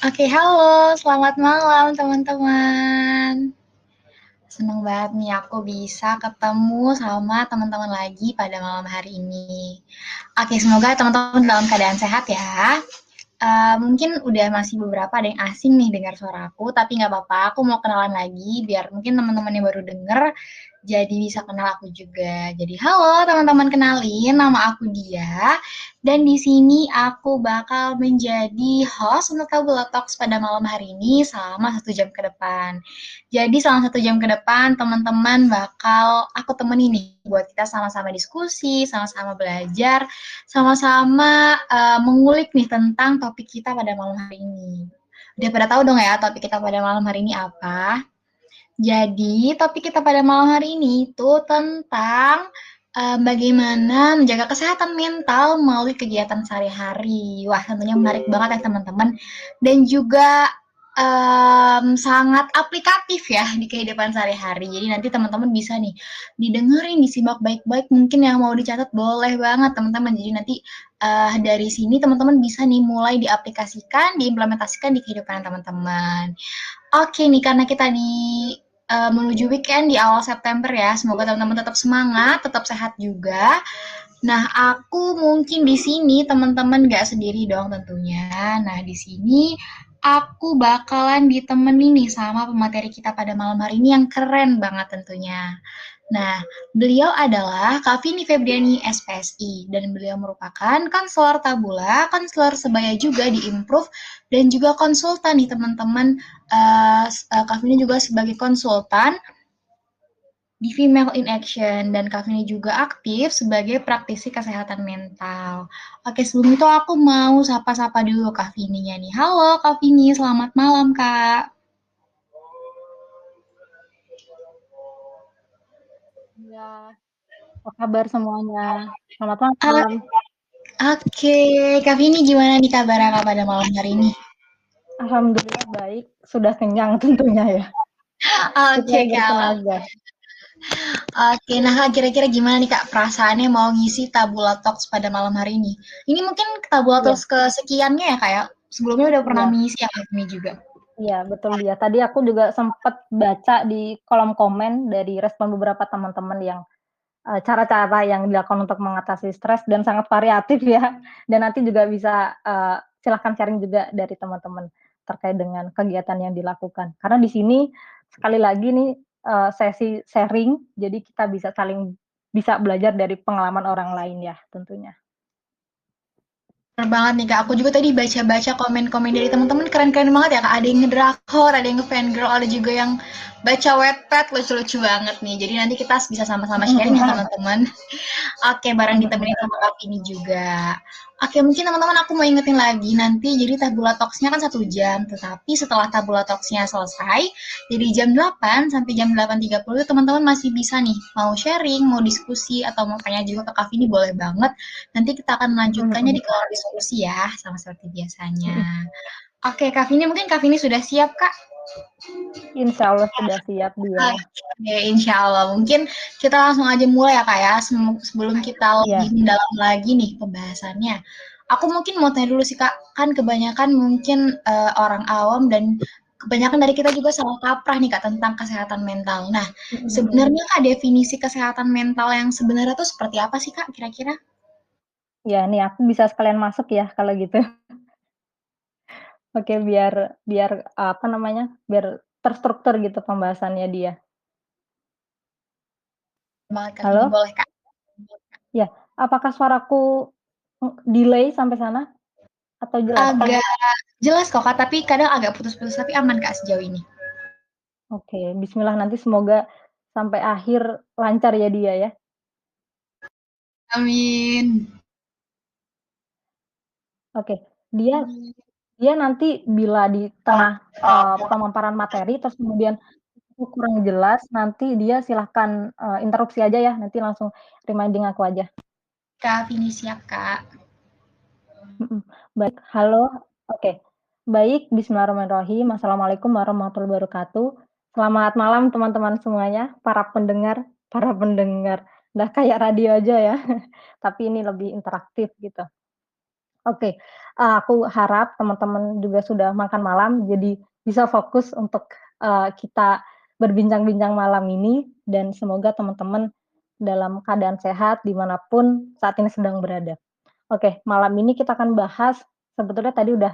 Oke, halo, selamat malam teman-teman. Seneng banget nih aku bisa ketemu sama teman-teman lagi pada malam hari ini. Oke, semoga teman-teman dalam keadaan sehat ya. Mungkin udah masih beberapa ada yang asing nih dengar suaraku, tapi nggak apa-apa, aku mau kenalan lagi biar mungkin teman-teman yang baru denger jadi bisa kenal aku juga. Jadi halo teman-teman, kenalin nama aku Dia dan di sini aku bakal menjadi host untuk Tabula Talks pada malam hari ini selama 1 jam ke depan. Jadi selama 1 jam ke depan teman-teman bakal aku temenin nih buat kita sama-sama diskusi, sama-sama belajar, sama-sama mengulik nih tentang topik kita pada malam hari ini. Udah pada tahu dong ya topik kita pada malam hari ini apa? Jadi, topik kita pada malam hari ini itu tentang bagaimana menjaga kesehatan mental melalui kegiatan sehari-hari. Wah, tentunya menarik banget ya teman-teman. Dan juga sangat aplikatif ya di kehidupan sehari-hari. Jadi nanti teman-teman bisa nih didengerin, disimak baik-baik. Mungkin yang mau dicatat boleh banget teman-teman. Jadi nanti dari sini teman-teman bisa nih mulai diaplikasikan, diimplementasikan di kehidupan teman-teman. Oke nih, karena kita menuju weekend di awal September ya. Semoga teman-teman tetap semangat, tetap sehat juga. Nah, aku mungkin di sini teman-teman gak sendiri dong tentunya. Nah, di sini aku bakalan ditemenin nih sama pemateri kita pada malam hari ini yang keren banget tentunya. Nah, beliau adalah Kak Vini Febriani SPSI dan beliau merupakan konselor tabula, konselor sebaya juga di Improve dan juga konsultan nih teman-teman. Kak Vini juga sebagai konsultan di Female in Action dan Kak Vini juga aktif sebagai praktisi kesehatan mental. Oke, sebelum itu aku mau sapa-sapa dulu Kak Vininya nih. Halo Kak Vini, selamat malam Kak. Ya, apa kabar semuanya? Selamat Uh, malam. Oke, Kak Vini gimana nih kabarnya Kak pada malam hari ini? Alhamdulillah baik, sudah kenyang tentunya ya. Oke Supaya Kak. bertenaga. Oke, nah Kak, kira-kira gimana nih Kak perasaannya mau ngisi Tabula Talks pada malam hari ini? Ini mungkin Tabula Iya, Talks kesekiannya ya Kak ya? Sebelumnya udah pernah iya, mengisi ya Kak ini juga. iya, betul dia. Tadi aku juga sempat baca di kolom komen dari respon beberapa teman-teman yang cara-cara yang dilakukan untuk mengatasi stres dan sangat variatif ya. Dan nanti juga bisa silahkan sharing juga dari teman-teman terkait dengan kegiatan yang dilakukan. Karena di sini sekali lagi nih sesi sharing, jadi kita bisa saling bisa belajar dari pengalaman orang lain ya tentunya. Bener banget nih Kak, aku juga tadi baca-baca komen-komen dari teman-teman keren-keren banget ya Kak. Ada yang ngedrakor, ada yang ngefangirl, ada juga yang baca Wattpad, lucu-lucu banget nih. Jadi nanti kita bisa sama-sama sharing ya teman-teman. Oke, bareng ditemenin sama Kak ini juga. Oke, mungkin teman-teman aku mau ingetin lagi nanti jadi Tabula Talks-nya kan 1 jam, tetapi setelah Tabula Talks-nya selesai, jadi jam 8 sampai jam 8.30 teman-teman masih bisa nih mau sharing, mau diskusi, atau mau tanya juga ke Kak Vini boleh banget. Nanti kita akan melanjutkannya di kolom diskusi ya, sama seperti biasanya. Oke, Kak Vini, mungkin Kak Vini sudah siap, Kak? Insya Allah sudah siap dia. Oke, insya Allah. Mungkin kita langsung aja mulai ya Kak ya, sebelum kita lebih Iya, mendalam lagi nih pembahasannya. Aku mungkin mau tanya dulu sih Kak, kan kebanyakan mungkin orang awam dan kebanyakan dari kita juga salah kaprah nih Kak tentang kesehatan mental. Nah, sebenarnya Kak definisi kesehatan mental yang sebenarnya tuh seperti apa sih Kak kira-kira? ya nih aku bisa sekalian masuk ya kalau gitu. Oke, biar biar apa namanya, biar terstruktur gitu pembahasannya dia. Banget Kak Vini, Halo? boleh Kak? Ya, apakah suaraku delay sampai sana atau jelas? Agak jelas kok Kak, tapi kadang agak putus-putus, tapi aman Kak sejauh ini. Oke, bismillah nanti semoga sampai akhir lancar ya dia ya. Amin. Oke, dia dia nanti bila di tengah, pemaparan materi terus kemudian kurang jelas, nanti dia silahkan, interupsi aja ya, nanti langsung reminding aku aja. Kak Vini siap Kak. Mhm, baik, halo, oke. Baik, bismillahirrahmanirrahim, assalamualaikum warahmatullahi wabarakatuh. Selamat malam teman-teman semuanya, para pendengar, udah kayak radio aja ya, tapi ini lebih interaktif gitu. Oke, Aku harap teman-teman juga sudah makan malam, jadi bisa fokus untuk kita berbincang-bincang malam ini, dan semoga teman-teman dalam keadaan sehat dimanapun saat ini sedang berada. Oke, malam ini kita akan bahas, sebetulnya tadi udah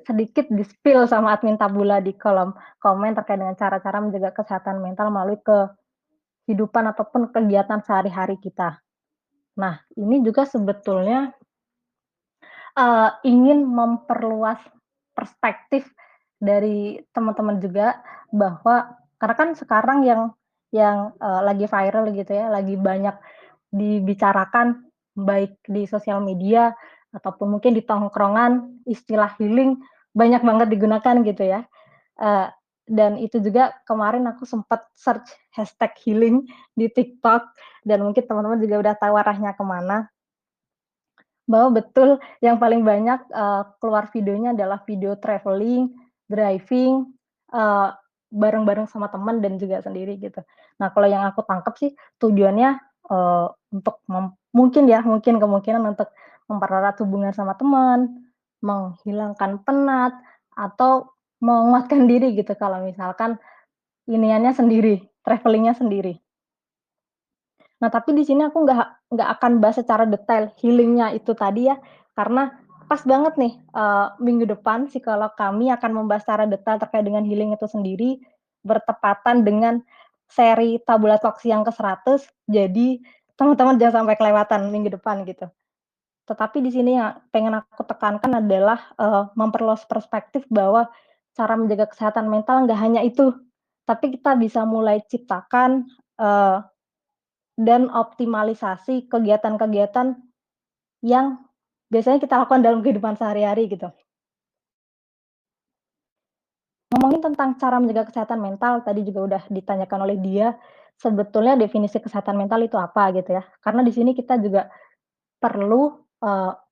sedikit di-spill sama admin Tabula di kolom komen terkait dengan cara-cara menjaga kesehatan mental melalui kehidupan ataupun kegiatan sehari-hari kita. Nah, ini juga sebetulnya ingin memperluas perspektif dari teman-teman juga, bahwa karena kan sekarang yang lagi viral gitu ya, lagi banyak dibicarakan baik di sosial media ataupun mungkin di tongkrongan, istilah healing banyak banget digunakan gitu ya. Eee, dan itu juga kemarin aku sempat search hashtag healing di TikTok, dan mungkin teman-teman juga udah tahu arahnya kemana. Bahwa betul yang paling banyak, keluar videonya adalah video traveling, driving, eee, bareng-bareng sama teman dan juga sendiri gitu. Nah, kalau yang aku tangkap sih tujuannya, untuk mungkin kemungkinan untuk mempererat hubungan sama teman, menghilangkan penat, atau menguatkan diri gitu kalau misalkan iniannya sendiri, travelling-nya sendiri. Nah, tapi di sini aku nggak akan bahas secara detail healing-nya itu tadi ya, karena pas banget nih, minggu depan psikolog kami akan membahas secara detail terkait dengan healing itu sendiri, bertepatan dengan seri Tabula Talks yang ke-100, jadi teman-teman jangan sampai kelewatan minggu depan gitu. Tetapi di sini yang pengen aku tekankan adalah, memperluas perspektif bahwa cara menjaga kesehatan mental nggak hanya itu, tapi kita bisa mulai ciptakan, dan optimalisasi kegiatan-kegiatan yang biasanya kita lakukan dalam kehidupan sehari-hari gitu. Ngomongin tentang cara menjaga kesehatan mental, tadi juga udah ditanyakan oleh dia, sebetulnya definisi kesehatan mental itu apa gitu ya. Karena di sini kita juga perlu,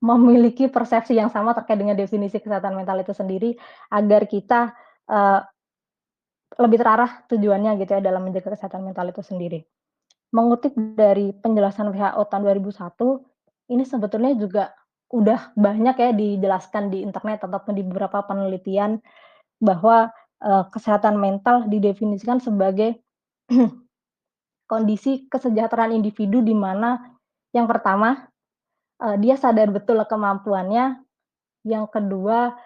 memiliki persepsi yang sama terkait dengan definisi kesehatan mental itu sendiri, agar kita, eee, lebih terarah tujuannya gitu ya dalam menjaga kesehatan mental itu sendiri. Mengutip dari penjelasan WHO tahun 2001, ini sebetulnya juga udah banyak ya dijelaskan di internet ataupun di beberapa penelitian bahwa, kesehatan mental didefinisikan sebagai kondisi kesejahteraan individu di mana yang pertama, dia sadar betul kemampuannya, yang kedua,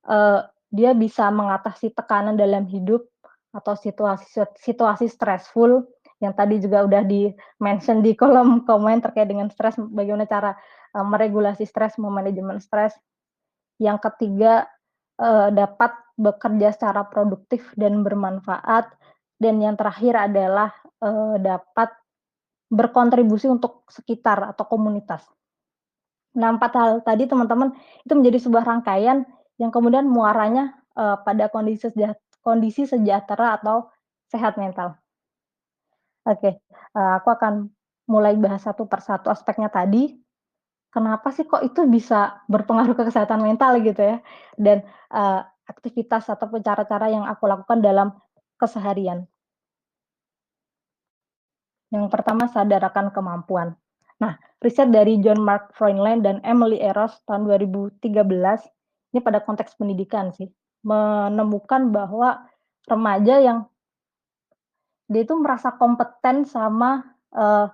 eee, dia bisa mengatasi tekanan dalam hidup atau situasi stressful, yang tadi juga udah di-mention di kolom komen terkait dengan stres, bagaimana cara, meregulasi stres, memanajemen stres. Yang ketiga, dapat bekerja secara produktif dan bermanfaat, dan yang terakhir adalah, dapat berkontribusi untuk sekitar atau komunitas. Nah, 4 hal tadi teman-teman, itu menjadi sebuah rangkaian yang kemudian muaranya, pada kondisi sejahtera atau sehat mental. Oke, aku akan mulai bahas satu persatu aspeknya tadi, kenapa sih kok itu bisa berpengaruh ke kesehatan mental gitu ya, dan, aktivitas ataupun cara-cara yang aku lakukan dalam keseharian. Yang pertama, sadar akan kemampuan. Nah, riset dari John Mark Freundland dan Emily Eros tahun 2013, ini pada konteks pendidikan sih, menemukan bahwa remaja yang dia itu merasa kompeten eee,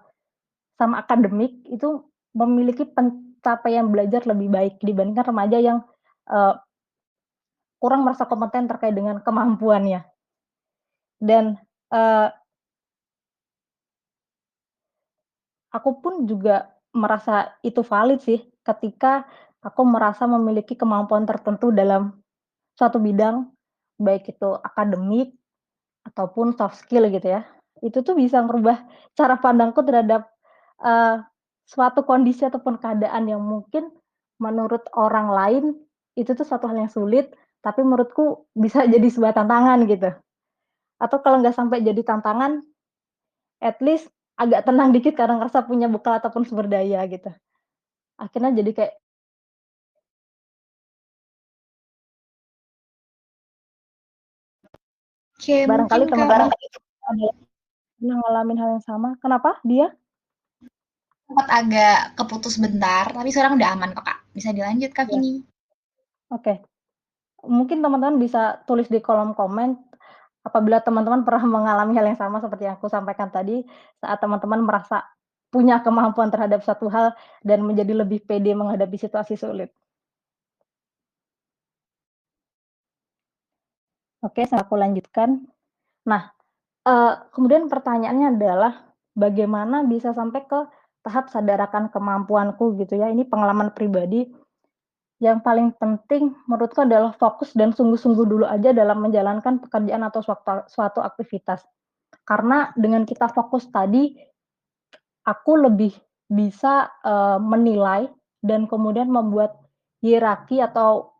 sama akademik, itu memiliki pencapaian belajar lebih baik dibandingkan remaja yang, eee, kurang merasa kompeten terkait dengan kemampuannya. Dan, eee, aku pun juga merasa itu valid sih, ketika aku merasa memiliki kemampuan tertentu dalam suatu bidang, baik itu akademik ataupun soft skill gitu ya. Itu tuh bisa merubah cara pandangku terhadap, eee, suatu kondisi ataupun keadaan yang mungkin menurut orang lain itu tuh suatu hal yang sulit, tapi menurutku bisa jadi sebuah tantangan gitu. Atau kalau nggak sampai jadi tantangan, at least agak tenang dikit karena ngerasa punya bekal ataupun sumber daya gitu. Akhirnya jadi kayak Oke, mungkin barangkali Kak teman-teman ada pernah ngalamin hal yang sama. Kenapa dia? sempat agak keputus bentar, tapi sekarang udah aman kok, Kak. Bisa dilanjut, Kak Ya, Vini. oke. Mungkin teman-teman bisa tulis di kolom komen apabila teman-teman pernah mengalami hal yang sama seperti yang aku sampaikan tadi, saat teman-teman merasa punya kemampuan terhadap satu hal dan menjadi lebih pede menghadapi situasi sulit. Oke, aku lanjutkan. Nah, kemudian pertanyaannya adalah bagaimana bisa sampai ke tahap sadar akan kemampuanku gitu ya, ini pengalaman pribadi. Yang paling penting menurutku adalah fokus dan sungguh-sungguh dulu aja dalam menjalankan pekerjaan atau suatu aktivitas. Karena dengan kita fokus tadi, aku lebih bisa, menilai dan kemudian membuat hierarki atau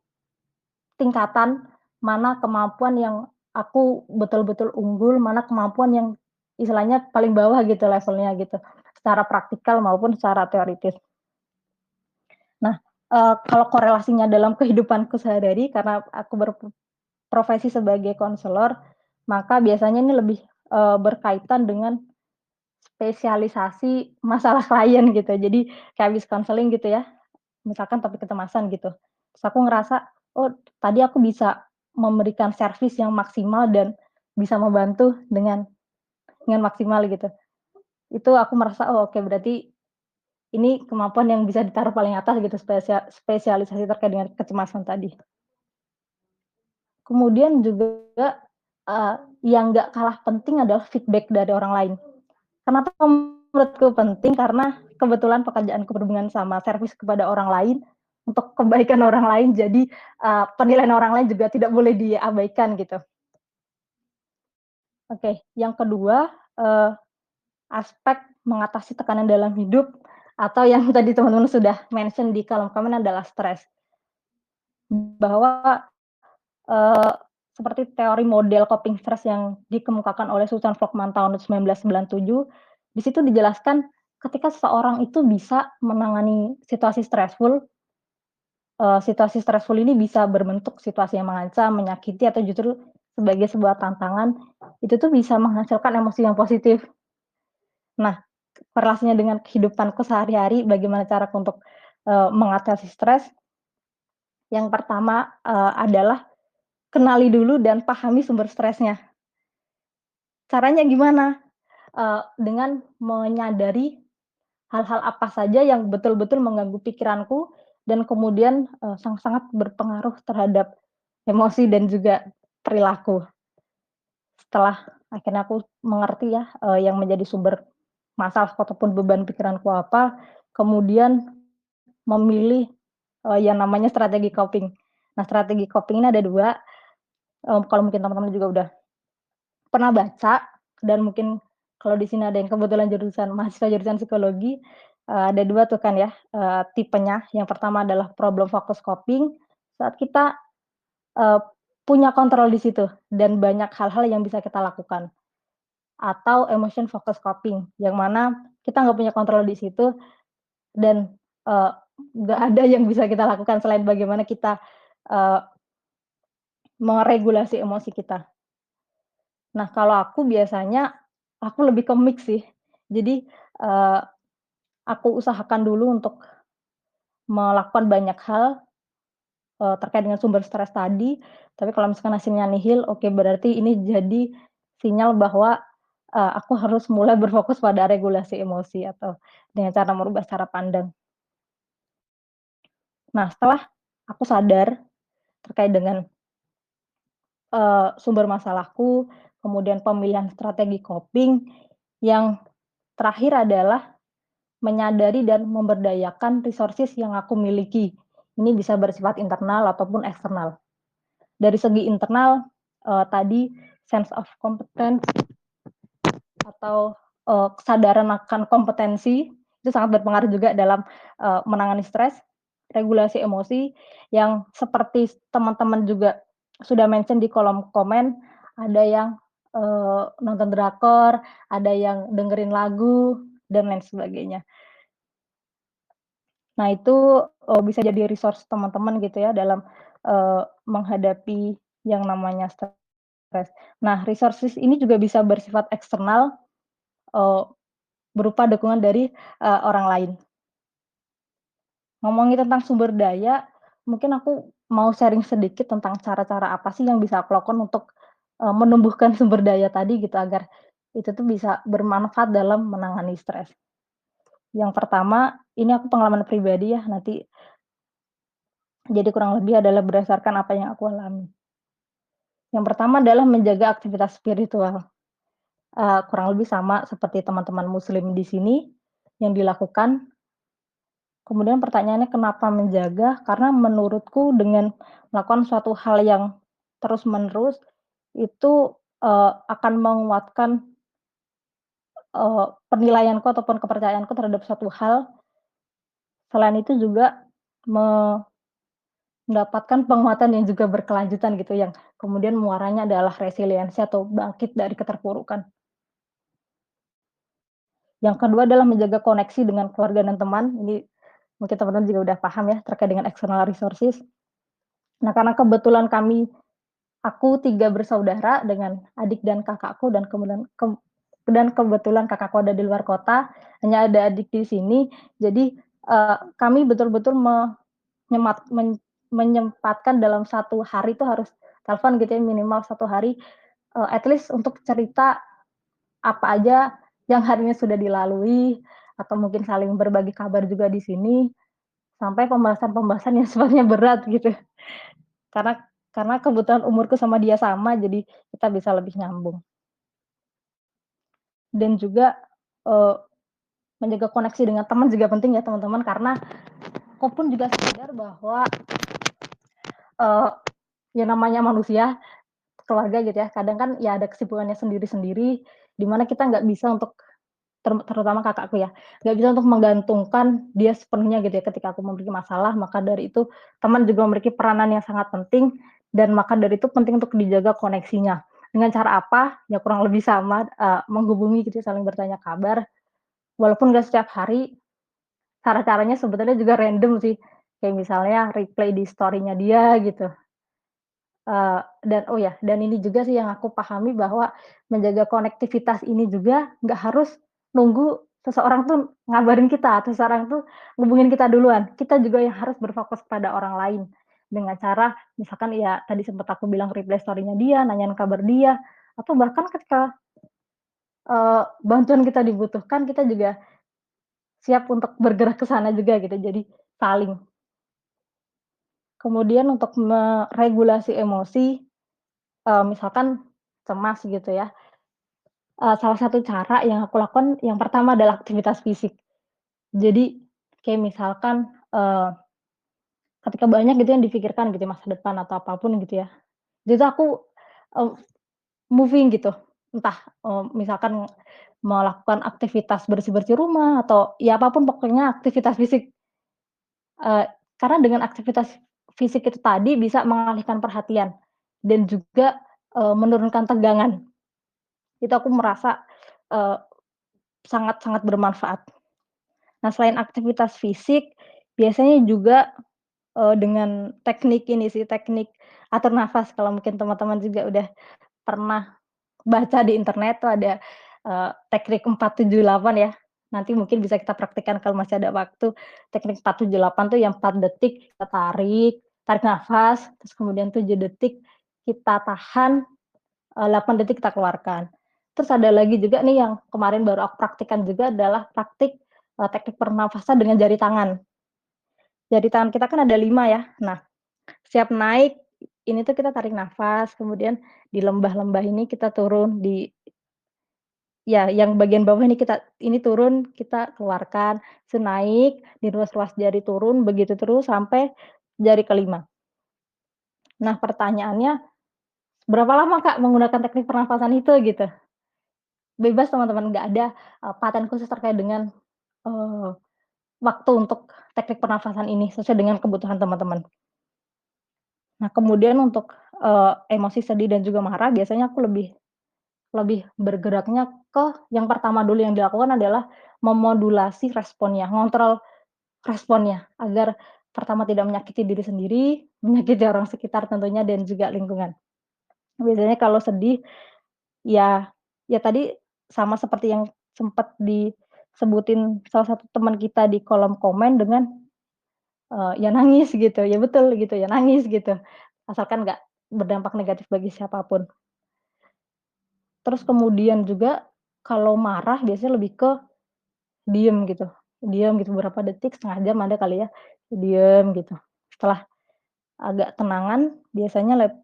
tingkatan mana kemampuan yang aku betul-betul unggul, mana kemampuan yang istilahnya paling bawah gitu levelnya gitu, secara praktikal maupun secara teoritis. Nah, kalau korelasinya dalam kehidupanku sehari-hari karena aku berprofesi sebagai konselor, maka biasanya ini lebih, berkaitan dengan spesialisasi masalah klien gitu. Jadi kayak habis konseling gitu ya, misalkan topik kecemasan gitu. Terus aku ngerasa, oh tadi aku bisa memberikan servis yang maksimal dan bisa membantu dengan maksimal gitu. Itu aku merasa, oh oke berarti ini kemampuan yang bisa ditaruh paling atas gitu, spesialisasi terkait dengan kecemasan tadi. Kemudian juga, eee, yang nggak kalah penting adalah feedback dari orang lain. Kenapa menurutku penting, karena kebetulan pekerjaanku berhubungan sama servis kepada orang lain, untuk kebaikan orang lain, jadi, penilaian orang lain juga tidak boleh diabaikan gitu. Oke, yang kedua, aspek mengatasi tekanan dalam hidup atau yang tadi teman-teman sudah mention di kolom komen adalah stres. Bahwa, eee, seperti teori model coping stress yang dikemukakan oleh Susan Folkman tahun 1997, di situ dijelaskan ketika seseorang itu bisa menangani situasi stressful ini bisa berbentuk situasi yang mengancam, menyakiti, atau justru sebagai sebuah tantangan, itu tuh bisa menghasilkan emosi yang positif. Nah, korelasinya dengan kehidupanku sehari-hari, bagaimana caraku untuk, mengatasi stres, yang pertama, adalah kenali dulu dan pahami sumber stresnya. Caranya gimana? Dengan menyadari hal-hal apa saja yang betul-betul mengganggu pikiranku dan kemudian, sangat berpengaruh terhadap emosi dan juga perilaku. Setelah akhirnya aku mengerti ya, yang menjadi sumber masalah ataupun beban pikiranku apa, kemudian memilih, yang namanya strategi coping. Nah, strategi coping ini ada 2, kalau mungkin teman-teman juga udah pernah baca dan mungkin kalau di sini ada yang kebetulan mahasiswa jurusan psikologi, ada 2 tuh kan ya, tipenya. Yang pertama adalah problem focus coping, saat kita, eee, punya kontrol di situ dan banyak hal-hal yang bisa kita lakukan. Atau emotion focus coping, yang mana kita nggak punya kontrol di situ dan, eee, nggak ada yang bisa kita lakukan selain bagaimana kita, eee, meregulasi emosi kita. Nah, kalau aku biasanya, aku lebih ke mix sih. Jadi, eee, aku usahakan dulu untuk melakukan banyak hal, terkait dengan sumber stres tadi, tapi kalau misalkan hasilnya nihil, oke berarti ini jadi sinyal bahwa, aku harus mulai berfokus pada regulasi emosi atau dengan cara merubah cara pandang. Nah, setelah aku sadar terkait dengan, sumber masalahku, kemudian pemilihan strategi coping, yang terakhir adalah menyadari dan memberdayakan resources yang aku miliki. Ini bisa bersifat internal ataupun eksternal. Dari segi internal, tadi sense of competence atau, kesadaran akan kompetensi, itu sangat berpengaruh juga dalam, menangani stres, regulasi emosi, yang seperti teman-teman juga sudah mention di kolom komen, ada yang, nonton drakor, ada yang dengerin lagu, dan lain sebagainya. Nah itu, bisa jadi resource teman-teman gitu ya dalam, menghadapi yang namanya stres. Nah resources ini juga bisa bersifat eksternal, eee, berupa dukungan dari, orang lain. ngomongin tentang sumber daya, mungkin aku mau sharing sedikit tentang cara-cara apa sih yang bisa aku lakukan untuk, menumbuhkan sumber daya tadi gitu, agar itu tuh bisa bermanfaat dalam menangani stres. Yang pertama, ini aku pengalaman pribadi ya, nanti jadi kurang lebih adalah berdasarkan apa yang aku alami. Yang pertama adalah menjaga aktivitas spiritual, kurang lebih sama seperti teman-teman muslim di sini yang dilakukan. Kemudian pertanyaannya kenapa menjaga? Karena menurutku dengan melakukan suatu hal yang terus-menerus itu, akan menguatkan, penilaianku ataupun kepercayaanku terhadap suatu hal. Selain itu juga mendapatkan penguatan yang juga berkelanjutan gitu, yang kemudian muaranya adalah resiliensi atau bangkit dari keterpurukan. Yang kedua adalah menjaga koneksi dengan keluarga dan teman. Ini mungkin teman-teman juga udah paham ya terkait dengan external resources. Nah, karena kebetulan aku 3 bersaudara dengan adik dan kakakku dan kebetulan kakakku ada di luar kota, hanya ada adik di sini. Jadi, kami betul-betul menyempatkan dalam satu hari itu harus telepon gitu ya, minimal satu hari, at least untuk cerita apa aja yang harinya sudah dilalui, atau mungkin saling berbagi kabar juga di sini, sampai pembahasan-pembahasan yang sifatnya berat gitu. Karena karena kebetulan umurku sama dia sama, jadi kita bisa lebih nyambung. Dan juga, eee, menjaga koneksi dengan teman juga penting ya teman-teman, karena aku pun juga sadar bahwa, eee, ya namanya manusia, keluarga gitu ya, kadang kan ya ada kesibukannya sendiri-sendiri, di mana kita nggak bisa untuk terutama kakakku ya, nggak bisa untuk menggantungkan dia sepenuhnya gitu ya ketika aku memiliki masalah, maka dari itu teman juga memiliki peranan yang sangat penting dan maka dari itu penting untuk dijaga koneksinya. Dengan cara apa? Ya kurang lebih sama, menghubungi gitu ya, saling bertanya kabar, walaupun nggak setiap hari, cara-caranya sebetulnya juga random sih, kayak misalnya reply di story-nya dia gitu. Dan oh ya, dan ini juga sih yang aku pahami bahwa menjaga konektivitas ini juga nggak harus nunggu seseorang tuh ngabarin kita, atau seseorang tuh ngubungin kita duluan. Kita juga yang harus berfokus pada orang lain. Dengan cara misalkan ya tadi sempat aku bilang reply story-nya dia, nanyain kabar dia, atau bahkan ketika, bantuan kita dibutuhkan, kita juga siap untuk bergerak ke sana juga gitu, jadi saling. Kemudian untuk meregulasi emosi, misalkan cemas gitu ya, salah satu cara yang aku lakukan yang pertama adalah aktivitas fisik. Jadi kayak misalkan, ketika banyak gitu yang difikirkan gitu ya, masa depan atau apapun gitu ya, jadi aku, eee, moving gitu, entah, misalkan melakukan aktivitas bersih-bersih rumah atau ya apapun pokoknya aktivitas fisik, eee, karena dengan aktivitas fisik itu tadi bisa mengalihkan perhatian dan juga, menurunkan tegangan. Itu aku merasa, eee, sangat-sangat bermanfaat. Nah, selain aktivitas fisik, biasanya juga, dengan teknik ini sih, teknik atur nafas, kalau mungkin teman-teman juga udah pernah baca di internet tuh ada, teknik 4-7-8 ya. Nanti mungkin bisa kita praktikkan kalau masih ada waktu. Teknik 4-7-8 tuh yang 4 detik kita tarik tarik nafas, terus kemudian 7 detik kita tahan, 8 detik kita keluarkan. Terus ada lagi juga nih yang kemarin baru aku praktikkan juga adalah praktik, teknik pernafasan dengan jari tangan. Jari tangan kita kan ada 5 ya. Nah, setiap naik ini tuh kita tarik nafas, kemudian di lembah-lembah ini kita turun, ya yang bagian bawah ini turun, kita keluarkan, terus naik, di ruas-ruas jari turun, begitu terus sampai jari kelima. Nah, pertanyaannya, berapa lama Kak menggunakan teknik pernafasan itu gitu? Bebas teman-teman, nggak ada, paten khusus terkait dengan, eee, waktu untuk teknik pernafasan ini, sesuai dengan kebutuhan teman-teman. Nah, kemudian untuk, emosi sedih dan juga marah biasanya aku lebih lebih bergeraknya ke yang pertama dulu yang dilakukan adalah memodulasi responnya, ngontrol responnya, agar pertama tidak menyakiti diri sendiri, menyakiti orang sekitar tentunya dan juga lingkungan. Biasanya kalau sedih, ya ya tadi sama seperti yang sempat disebutin salah satu teman kita di kolom komen dengan ya nangis gitu, ya betul gitu, ya nangis gitu, asalkan nggak berdampak negatif bagi siapapun. Terus kemudian juga kalau marah biasanya lebih ke diem gitu beberapa detik, setengah jam ada kali ya, diem gitu. Setelah agak tenangan biasanya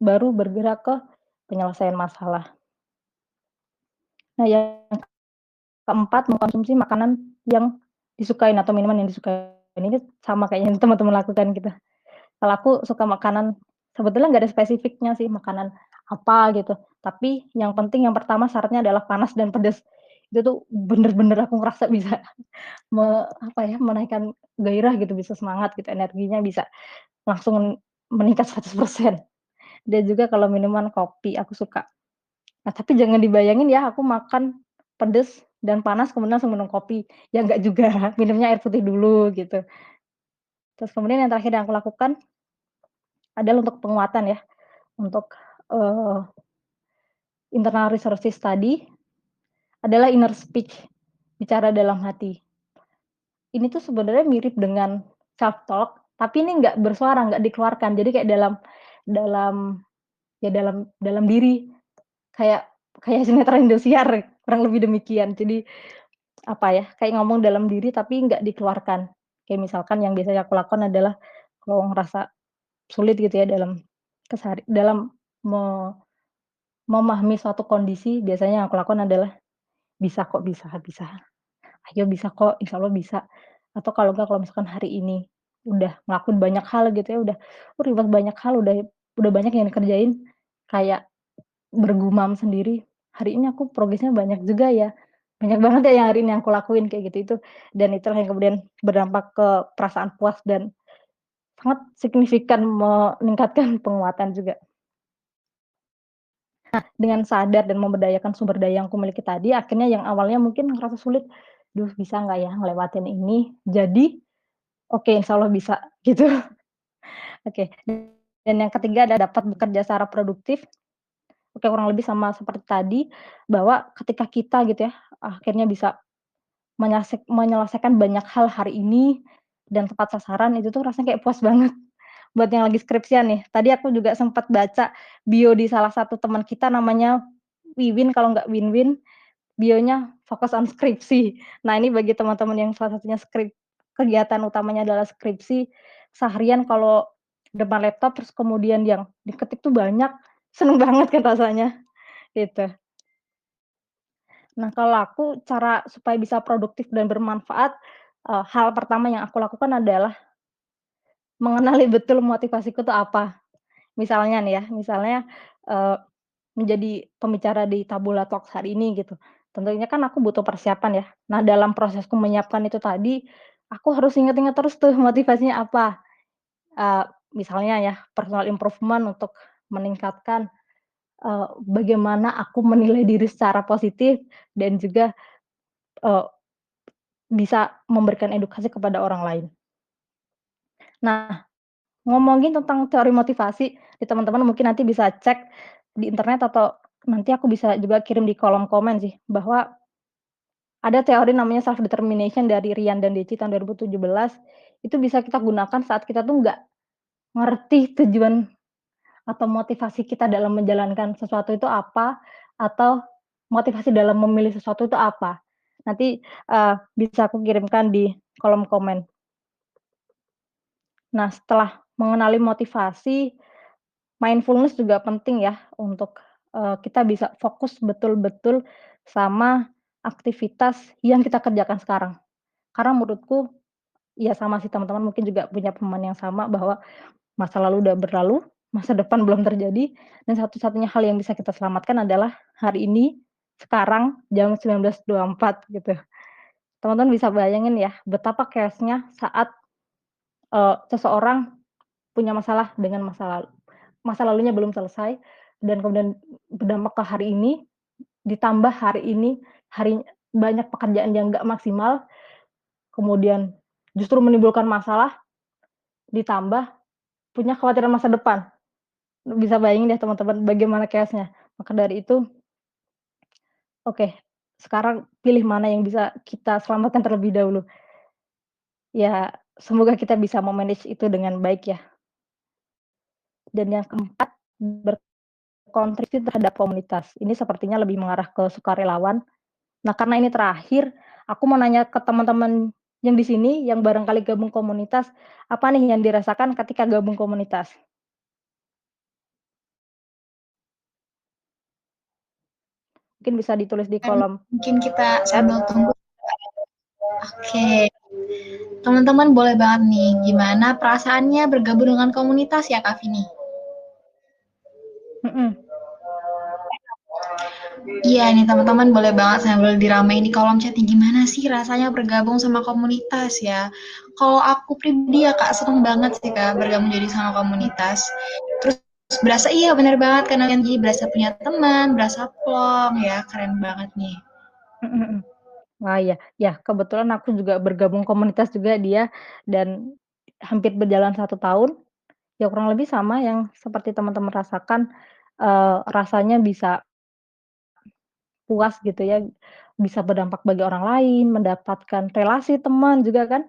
baru bergerak ke penyelesaian masalah. Nah, yang keempat, mengkonsumsi makanan yang disukain atau minuman yang disukain. Ini sama kayak yang teman-teman lakukan gitu. Kalau aku suka makanan sebetulnya nggak ada spesifiknya sih makanan apa gitu, tapi yang penting yang pertama syaratnya adalah panas dan pedes. Itu tuh bener-bener aku ngerasa bisa menaikkan gairah gitu, bisa semangat gitu, energinya bisa langsung meningkat 100%. Dan juga kalau minuman kopi aku suka. Nah, tapi jangan dibayangin ya aku makan pedes dan panas kemudian langsung minum kopi, ya enggak juga, minumnya air putih dulu gitu. Terus kemudian yang terakhir yang aku lakukan adalah untuk penguatan ya, untuk, eee, internal resources tadi adalah inner speech, bicara dalam hati. Ini tuh sebenarnya mirip dengan self talk, tapi ini nggak bersuara, nggak dikeluarkan. Jadi kayak dalam dalam diri, kayak kayak sinetron Indosiar, kurang lebih demikian. Jadi, apa ya, kayak ngomong dalam diri tapi nggak dikeluarkan. Kayak misalkan yang biasanya aku lakukan adalah kalau ngerasa sulit gitu ya dalam me memahami suatu kondisi, biasanya yang aku lakukan adalah, "Bisa kok, bisa bisa. Ayo bisa kok, insya Allah bisa." Atau kalau enggak, kalau misalkan hari ini udah ngelakuin banyak hal gitu ya, ribet banyak hal, udah banyak yang dikerjain, kayak bergumam sendiri, "Hari ini aku progresnya banyak juga ya, banyak banget ya yang hari ini aku lakuin," kayak gitu itu. Dan itulah yang kemudian berdampak ke perasaan puas dan sangat signifikan meningkatkan penguatan juga. Dengan sadar dan memberdayakan sumber daya yang kumiliki tadi, akhirnya yang awalnya mungkin ngerasa sulit, "Duh bisa nggak ya ngelewatin ini?" Jadi, "Oke insya Allah bisa," gitu. Oke, dan yang ketiga adalah dapat bekerja secara produktif. Oke, kurang lebih sama seperti tadi, bahwa ketika kita gitu ya, akhirnya bisa menyelesaikan banyak hal hari ini dan tepat sasaran, itu tuh rasanya kayak puas banget. Buat yang lagi skripsian nih, tadi aku juga sempat baca bio di salah satu teman kita namanya Wiwin kalau nggak Winwin, bionya fokus on skripsi. Nah, ini bagi teman-teman yang salah satunya kegiatan utamanya adalah skripsi, seharian kalau depan laptop terus kemudian yang diketik tuh banyak, seneng banget kan rasanya, gitu. Nah, kalau aku cara supaya bisa produktif dan bermanfaat, hal pertama yang aku lakukan adalah mengenali betul motivasiku tuh apa. Misalnya nih ya, eee, menjadi pembicara di Tabula Talks hari ini gitu. Tentunya kan aku butuh persiapan ya. Nah, dalam prosesku menyiapkan itu tadi, aku harus ingat-ingat terus tuh motivasinya apa. Eee, Misalnya ya, personal improvement untuk meningkatkan, bagaimana aku menilai diri secara positif dan juga, eee, bisa memberikan edukasi kepada orang lain. Nah, ngomongin tentang teori motivasi, teman-teman mungkin nanti bisa cek di internet atau nanti aku bisa juga kirim di kolom komen sih, bahwa ada teori namanya self determination dari Ryan dan Deci tahun 2017, itu bisa kita gunakan saat kita tuh nggak ngerti tujuan atau motivasi kita dalam menjalankan sesuatu itu apa, atau motivasi dalam memilih sesuatu itu apa. Nanti, bisa aku kirimkan di kolom komen. Nah, setelah mengenali motivasi, mindfulness juga penting ya untuk, kita bisa fokus betul-betul sama aktivitas yang kita kerjakan sekarang. Karena menurutku, ya sama sih teman-teman mungkin juga punya pemahaman yang sama bahwa masa lalu udah berlalu, masa depan belum terjadi, dan satu-satunya hal yang bisa kita selamatkan adalah hari ini, sekarang, jam 19.24 gitu. Teman-teman bisa bayangin ya betapa chaos-nya saat, seseorang punya masalah dengan masa lalunya belum selesai dan kemudian berdampak ke hari ini, ditambah hari ini banyak pekerjaan yang nggak maksimal, kemudian justru menimbulkan masalah, ditambah punya kekhawatiran masa depan. Bisa bayangin deh teman-teman bagaimana chaos-nya. Maka dari itu, oke, sekarang pilih mana yang bisa kita selamatkan terlebih dahulu. Ya semoga kita bisa me-manage itu dengan baik ya. Dan yang keempat, berkontribusi terhadap komunitas. Ini sepertinya lebih mengarah ke sukarelawan. Nah, karena ini terakhir, aku mau nanya ke teman-teman yang di sini, yang barangkali gabung komunitas, apa nih yang dirasakan ketika gabung komunitas? Mungkin bisa ditulis di Dan kolom mungkin kita chat. sambil tunggu. Oke, teman-teman boleh banget nih, gimana perasaannya bergabung dengan komunitas ya Kak Vini? Mhm, Iya nih teman-teman boleh banget sambil diramein di kolom chat nih, gimana sih rasanya bergabung sama komunitas ya? Kalau aku pribadi ya Kak, seneng banget sih Kak bergabung jadi sama komunitas. Terus berasa iya bener banget karena kan jadi berasa punya teman, berasa plong ya, keren banget nih. mhm mhm. Wah, iya, ya kebetulan aku juga bergabung komunitas juga dia, dan hampir berjalan 1 tahun, ya kurang lebih sama yang seperti teman-teman rasakan, rasanya bisa puas gitu ya, bisa berdampak bagi orang lain, mendapatkan relasi teman juga kan,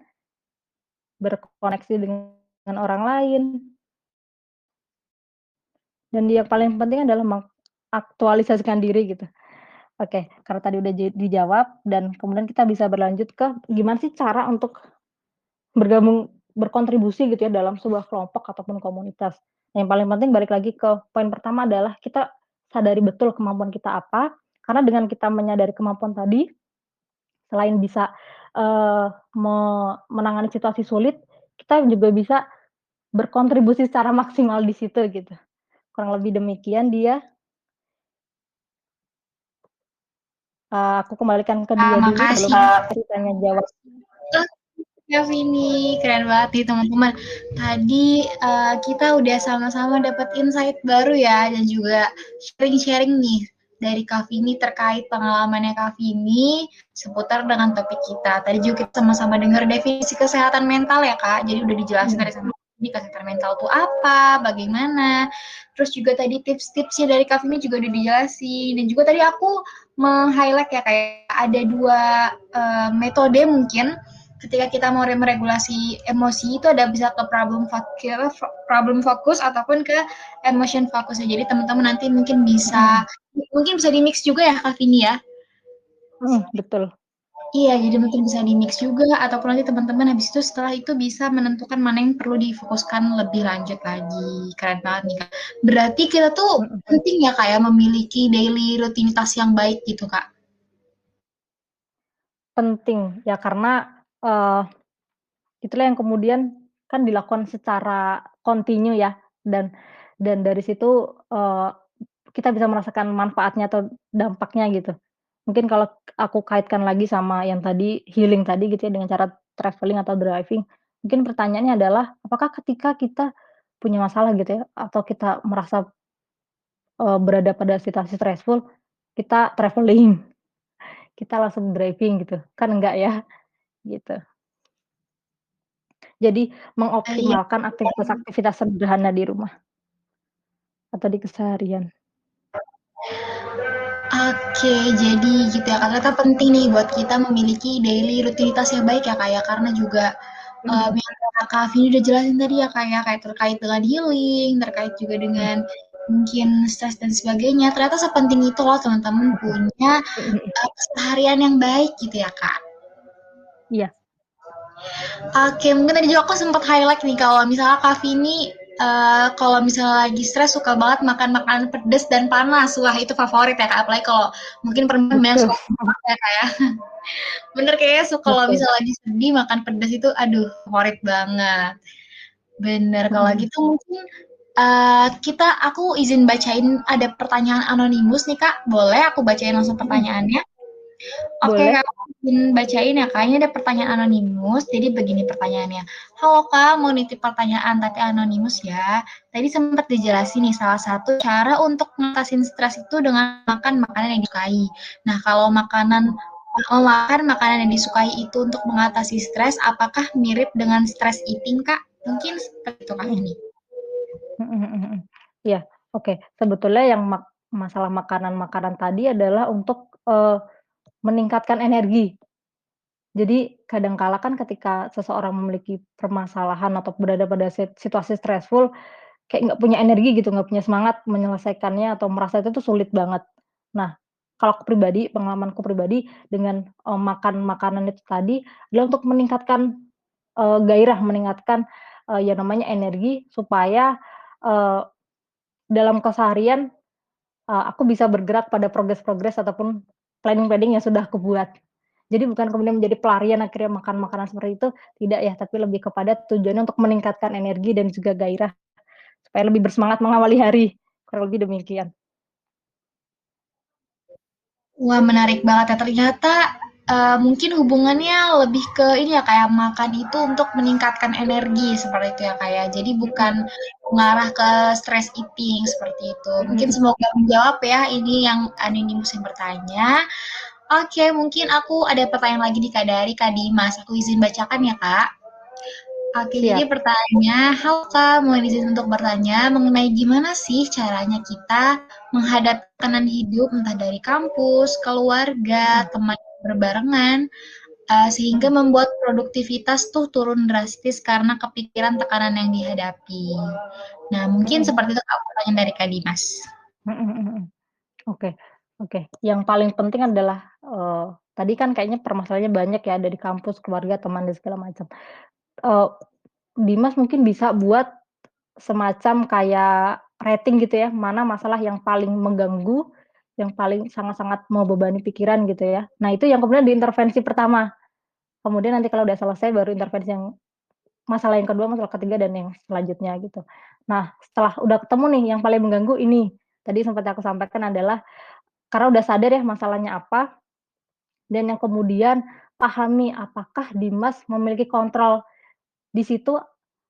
berkoneksi dengan orang lain, dan yang paling penting adalah mengaktualisasikan diri gitu. Oke, karena tadi udah dijawab dan kemudian kita bisa berlanjut ke gimana sih cara untuk berkontribusi gitu ya dalam sebuah kelompok ataupun komunitas. Yang paling penting balik lagi ke poin pertama adalah kita sadari betul kemampuan kita apa, karena dengan kita menyadari kemampuan tadi, selain bisa, menangani situasi sulit, kita juga bisa berkontribusi secara maksimal di situ gitu. Kurang lebih demikian dia, aku kembalikan ke dia dulu sebelum Makasih. aku tanya jawab. Ya Vini, keren banget nih teman-teman. Tadi kita udah sama-sama dapat insight baru ya dan juga sharing-sharing nih dari Kak Vini terkait pengalamannya Kak Vini seputar dengan topik kita. Tadi juga kita sama-sama dengar definisi kesehatan mental ya Kak. Jadi udah dijelasin Mhm dari sama ini kesehatan mental itu apa, bagaimana. Terus juga tadi tips-tipsnya dari Kak Vini juga udah dijelasin. Dan juga tadi aku meng-highlight ya kayak ada dua metode mungkin ketika kita mau meregulasi emosi itu ada bisa ke problem fokus ataupun ke emotion fokus. Jadi teman-teman nanti mhm mungkin bisa di mix juga ya Kak Vini ya. mhm, betul. Iya, jadi mungkin bisa di mix juga ataupun nanti teman-teman habis itu setelah itu bisa menentukan mana yang perlu difokuskan lebih lanjut lagi. Keren banget nih Kak. Berarti kita tuh Mhm mhm. penting ya Kak ya memiliki daily rutinitas yang baik gitu Kak. Penting, ya karena, itulah yang kemudian kan dilakukan secara kontinu ya, dan dari situ, kita bisa merasakan manfaatnya atau dampaknya gitu. Mungkin kalau aku kaitkan lagi sama yang tadi, healing tadi gitu ya, dengan cara travelling atau driving, mungkin pertanyaannya adalah, apakah ketika kita punya masalah gitu ya, atau kita merasa, berada pada situasi stressful, kita travelling, kita langsung driving gitu, kan enggak ya, gitu. Jadi Iya. mengoptimalkan aktivitas-aktivitas sederhana di rumah atau di keseharian. Oke, jadi gitu ya Kak, ternyata penting nih buat kita memiliki daily rutinitas yang baik ya Kak ya, karena juga Mhm yang Kak Vini udah jelasin tadi ya Kak ya, kayak terkait dengan healing, terkait juga mhm dengan mungkin stres dan sebagainya. Ternyata sepenting itu loh teman-teman mhm punya mhm mhm. keseharian yang baik gitu ya Kak. Iya, Oke, mungkin tadi juga aku sempat highlight nih kalau misalnya Kak Vini kalau misalnya lagi stres suka banget makan makanan pedas dan panas. Wah, itu favorit ya Kak. Apalagi kalau mungkin perempuan yang betul suka masak ya Kak ya. Bener kayaknya kalau betul. misalnya lagi sedih makan pedas itu aduh favorit banget. Bener Mhm kalau mhm. gitu mungkin aku izin bacain ada pertanyaan anonimus nih Kak. Boleh aku bacain langsung Mhm, pertanyaannya? Oke boleh. Kak, aku izin bacain ya Kak. Ini ada pertanyaan anonimus. Jadi begini pertanyaannya. Halo Kak, mau nitip pertanyaan tapi anonimus ya. Tadi sempat dijelasin nih salah satu cara untuk ngatasin stres itu dengan makan makanan yang disukai. Nah, kalau Mhm makan makanan yang disukai itu untuk mengatasi stres, apakah mirip dengan stress eating Kak? Mungkin seperti itu Kak mhm ini. mhm mhm mhm. Iya, oke. Sebetulnya yang masalah makanan-makanan tadi adalah untuk, meningkatkan energi. Jadi kadangkala kan ketika seseorang memiliki permasalahan atau berada pada situasi stressful, kayak nggak punya energi gitu, nggak punya semangat menyelesaikannya atau merasa itu tuh sulit banget. Nah, kalau aku pribadi, pengalamanku pribadi dengan, makan makanan itu tadi adalah untuk meningkatkan, gairah, meningkatkan, yang namanya energi supaya, eee, dalam keseharian, aku bisa bergerak pada progres-progres ataupun planning-planning yang sudah aku buat. Jadi bukan kemudian menjadi pelarian akhirnya makan makanan seperti itu, tidak ya, tapi lebih kepada tujuannya untuk meningkatkan energi dan juga gairah supaya lebih bersemangat mengawali hari, kurang lebih demikian. Wah, menarik banget ya. Ternyata mungkin hubungannya lebih ke ini ya, kayak makan itu untuk meningkatkan energi seperti itu ya, kayak. Jadi bukan Mhm, mengarah ke stress eating seperti itu. mhm Mungkin mhm. semoga menjawab ya ini yang Aninimus yang bertanya. Oke, mungkin aku ada pertanyaan lagi nih Kak dari Kak Dimas. Aku izin bacakan ya Kak. Oke, jadi Siap. pertanyaannya, halo Kak, mohon izin untuk bertanya mengenai gimana sih caranya kita menghadapi tekanan hidup entah dari kampus, keluarga, Mhm teman berbarengan, sehingga mhm membuat produktivitas tuh turun drastis karena kepikiran tekanan yang dihadapi. Nah, mungkin mhm seperti itu Kak pertanyaan dari Kak Dimas. mhm mhm mhm. Oke oke. Yang paling penting adalah, tadi kan kayaknya permasalahannya banyak ya dari kampus, keluarga, teman, dan segala macam. Eee, Dimas mungkin bisa buat semacam kayak rating gitu ya, mana masalah yang paling mengganggu, yang paling sangat-sangat membebani pikiran gitu ya. Nah itu yang kemudian diintervensi pertama, kemudian nanti kalau udah selesai baru intervensi yang masalah yang kedua, masalah ketiga, dan yang selanjutnya gitu. Nah setelah udah ketemu nih yang paling mengganggu ini, tadi sempat aku sampaikan adalah karena udah sadar ya masalahnya apa, dan yang kemudian pahami apakah Dimas memiliki kontrol di situ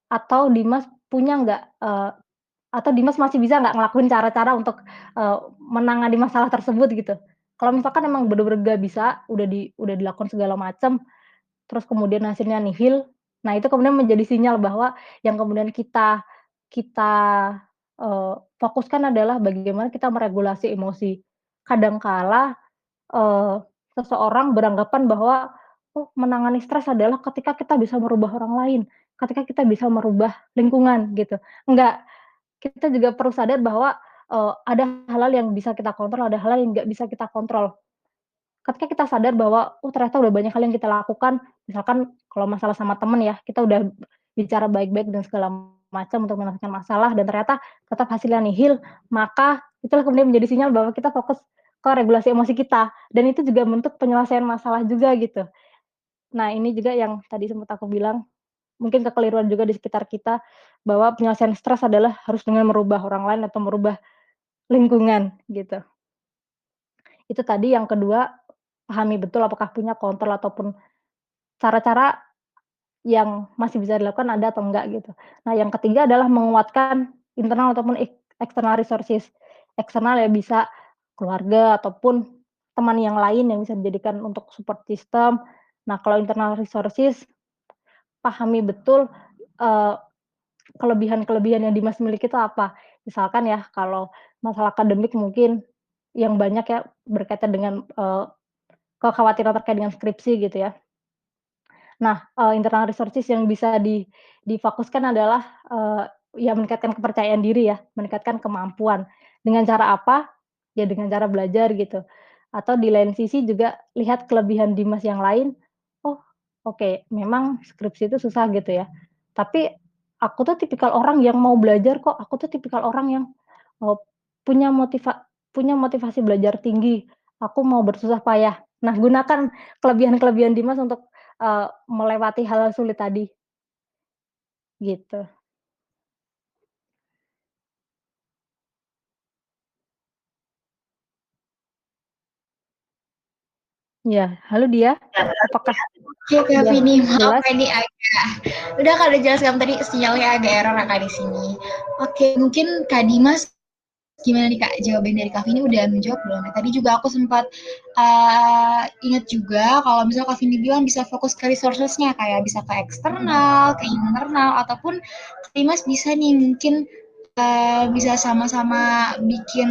atau Dimas punya nggak, atau Dimas masih bisa nggak ngelakuin cara-cara untuk, menangani masalah tersebut gitu. Kalau misalkan emang bener-bener nggak bisa, udah dilakukan segala macam, terus kemudian hasilnya nihil, nah itu kemudian menjadi sinyal bahwa yang kemudian kita kita, fokuskan adalah bagaimana kita meregulasi emosi. Kadang kala seseorang beranggapan bahwa, oh menangani stres adalah ketika kita bisa merubah orang lain, ketika kita bisa merubah lingkungan gitu. Enggak, kita juga perlu sadar bahwa, ada hal-hal yang bisa kita kontrol, ada hal-hal yang nggak bisa kita kontrol. Ketika kita sadar bahwa, oh ternyata udah banyak hal yang kita lakukan, misalkan kalau masalah sama temen ya, kita udah bicara baik-baik dan segala macam untuk menyelesaikan masalah dan ternyata tetap hasilnya nihil, maka itulah kemudian menjadi sinyal bahwa kita fokus ke regulasi emosi kita, dan itu juga bentuk penyelesaian masalah juga gitu. Nah ini juga yang tadi sempat aku bilang, mungkin kekeliruan juga di sekitar kita, bahwa penyelesaian stres adalah harus dengan merubah orang lain atau merubah lingkungan gitu. Itu tadi, yang kedua, pahami betul apakah punya kontrol ataupun cara-cara yang masih bisa dilakukan ada atau enggak gitu. Nah yang ketiga adalah menguatkan internal ataupun external resources. Eksternal ya bisa keluarga ataupun teman yang lain yang bisa dijadikan untuk support system. Nah kalau internal resources, pahami betul, eee, kelebihan-kelebihan yang Dimas miliki itu apa. Misalkan ya kalau masalah akademik mungkin yang banyak ya berkaitan dengan, kekhawatiran terkait dengan skripsi gitu ya. Nah, internal resources yang bisa difokuskan adalah, ya meningkatkan kepercayaan diri ya, meningkatkan kemampuan. Dengan cara apa? Ya dengan cara belajar gitu. Atau di lain sisi juga lihat kelebihan Dimas yang lain, oh oke memang skripsi itu susah gitu ya, tapi aku tuh tipikal orang yang mau belajar kok, aku tuh tipikal orang yang, eee, punya punya motivasi belajar tinggi, aku mau bersusah payah. Nah gunakan kelebihan-kelebihan Dimas untuk melewati hal-hal sulit tadi, gitu. Iya, halo Dia, apakah Oke Kak udah Vini, maaf jelas? ini agak udah Kak udah jelaskan tadi sinyalnya agak error Kak di sini. Oke, mungkin Kak Dimas gimana nih Kak, jawaban dari Kak Vini udah menjawab belum? Nah, tadi juga aku sempat ingat juga kalau misalnya Kak Vini bilang bisa fokus ke resources-nya kayak bisa ke Mhm eksternal, ke internal, ataupun Kak Dimas bisa nih mungkin bisa sama-sama bikin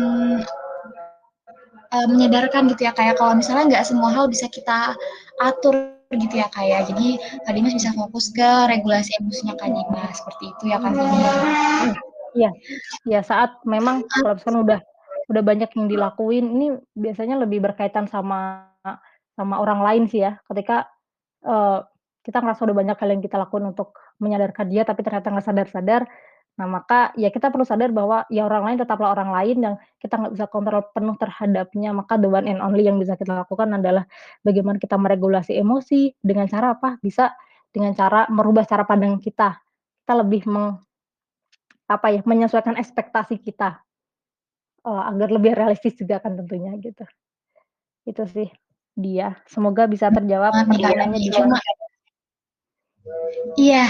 menyadarkan gitu ya, kayak kalau misalnya nggak semua hal bisa kita atur gitu ya, kayak. Jadi Kak Dimas bisa fokus ke regulasi emosinya Kak Dimas, seperti itu ya Kak Vini. Mhm, iya iya, saat memang kalau misalkan udah banyak yang dilakuin, ini biasanya lebih berkaitan sama sama orang lain sih ya, ketika, eee, kita ngerasa udah banyak hal yang kita lakuin untuk menyadarkan dia, tapi ternyata nggak sadar-sadar. Nah, maka ya kita perlu sadar bahwa ya orang lain tetaplah orang lain yang kita nggak bisa kontrol penuh terhadapnya, maka the one and only yang bisa kita lakukan adalah bagaimana kita meregulasi emosi, dengan cara apa? Bisa dengan cara merubah cara pandang kita. Kita lebih apa ya, menyesuaikan ekspektasi kita, agar lebih realistis juga kan tentunya gitu. Itu sih dia. Semoga bisa terjawab Banget nih Kak pertanyaannya Vini. dia. Cuma iya,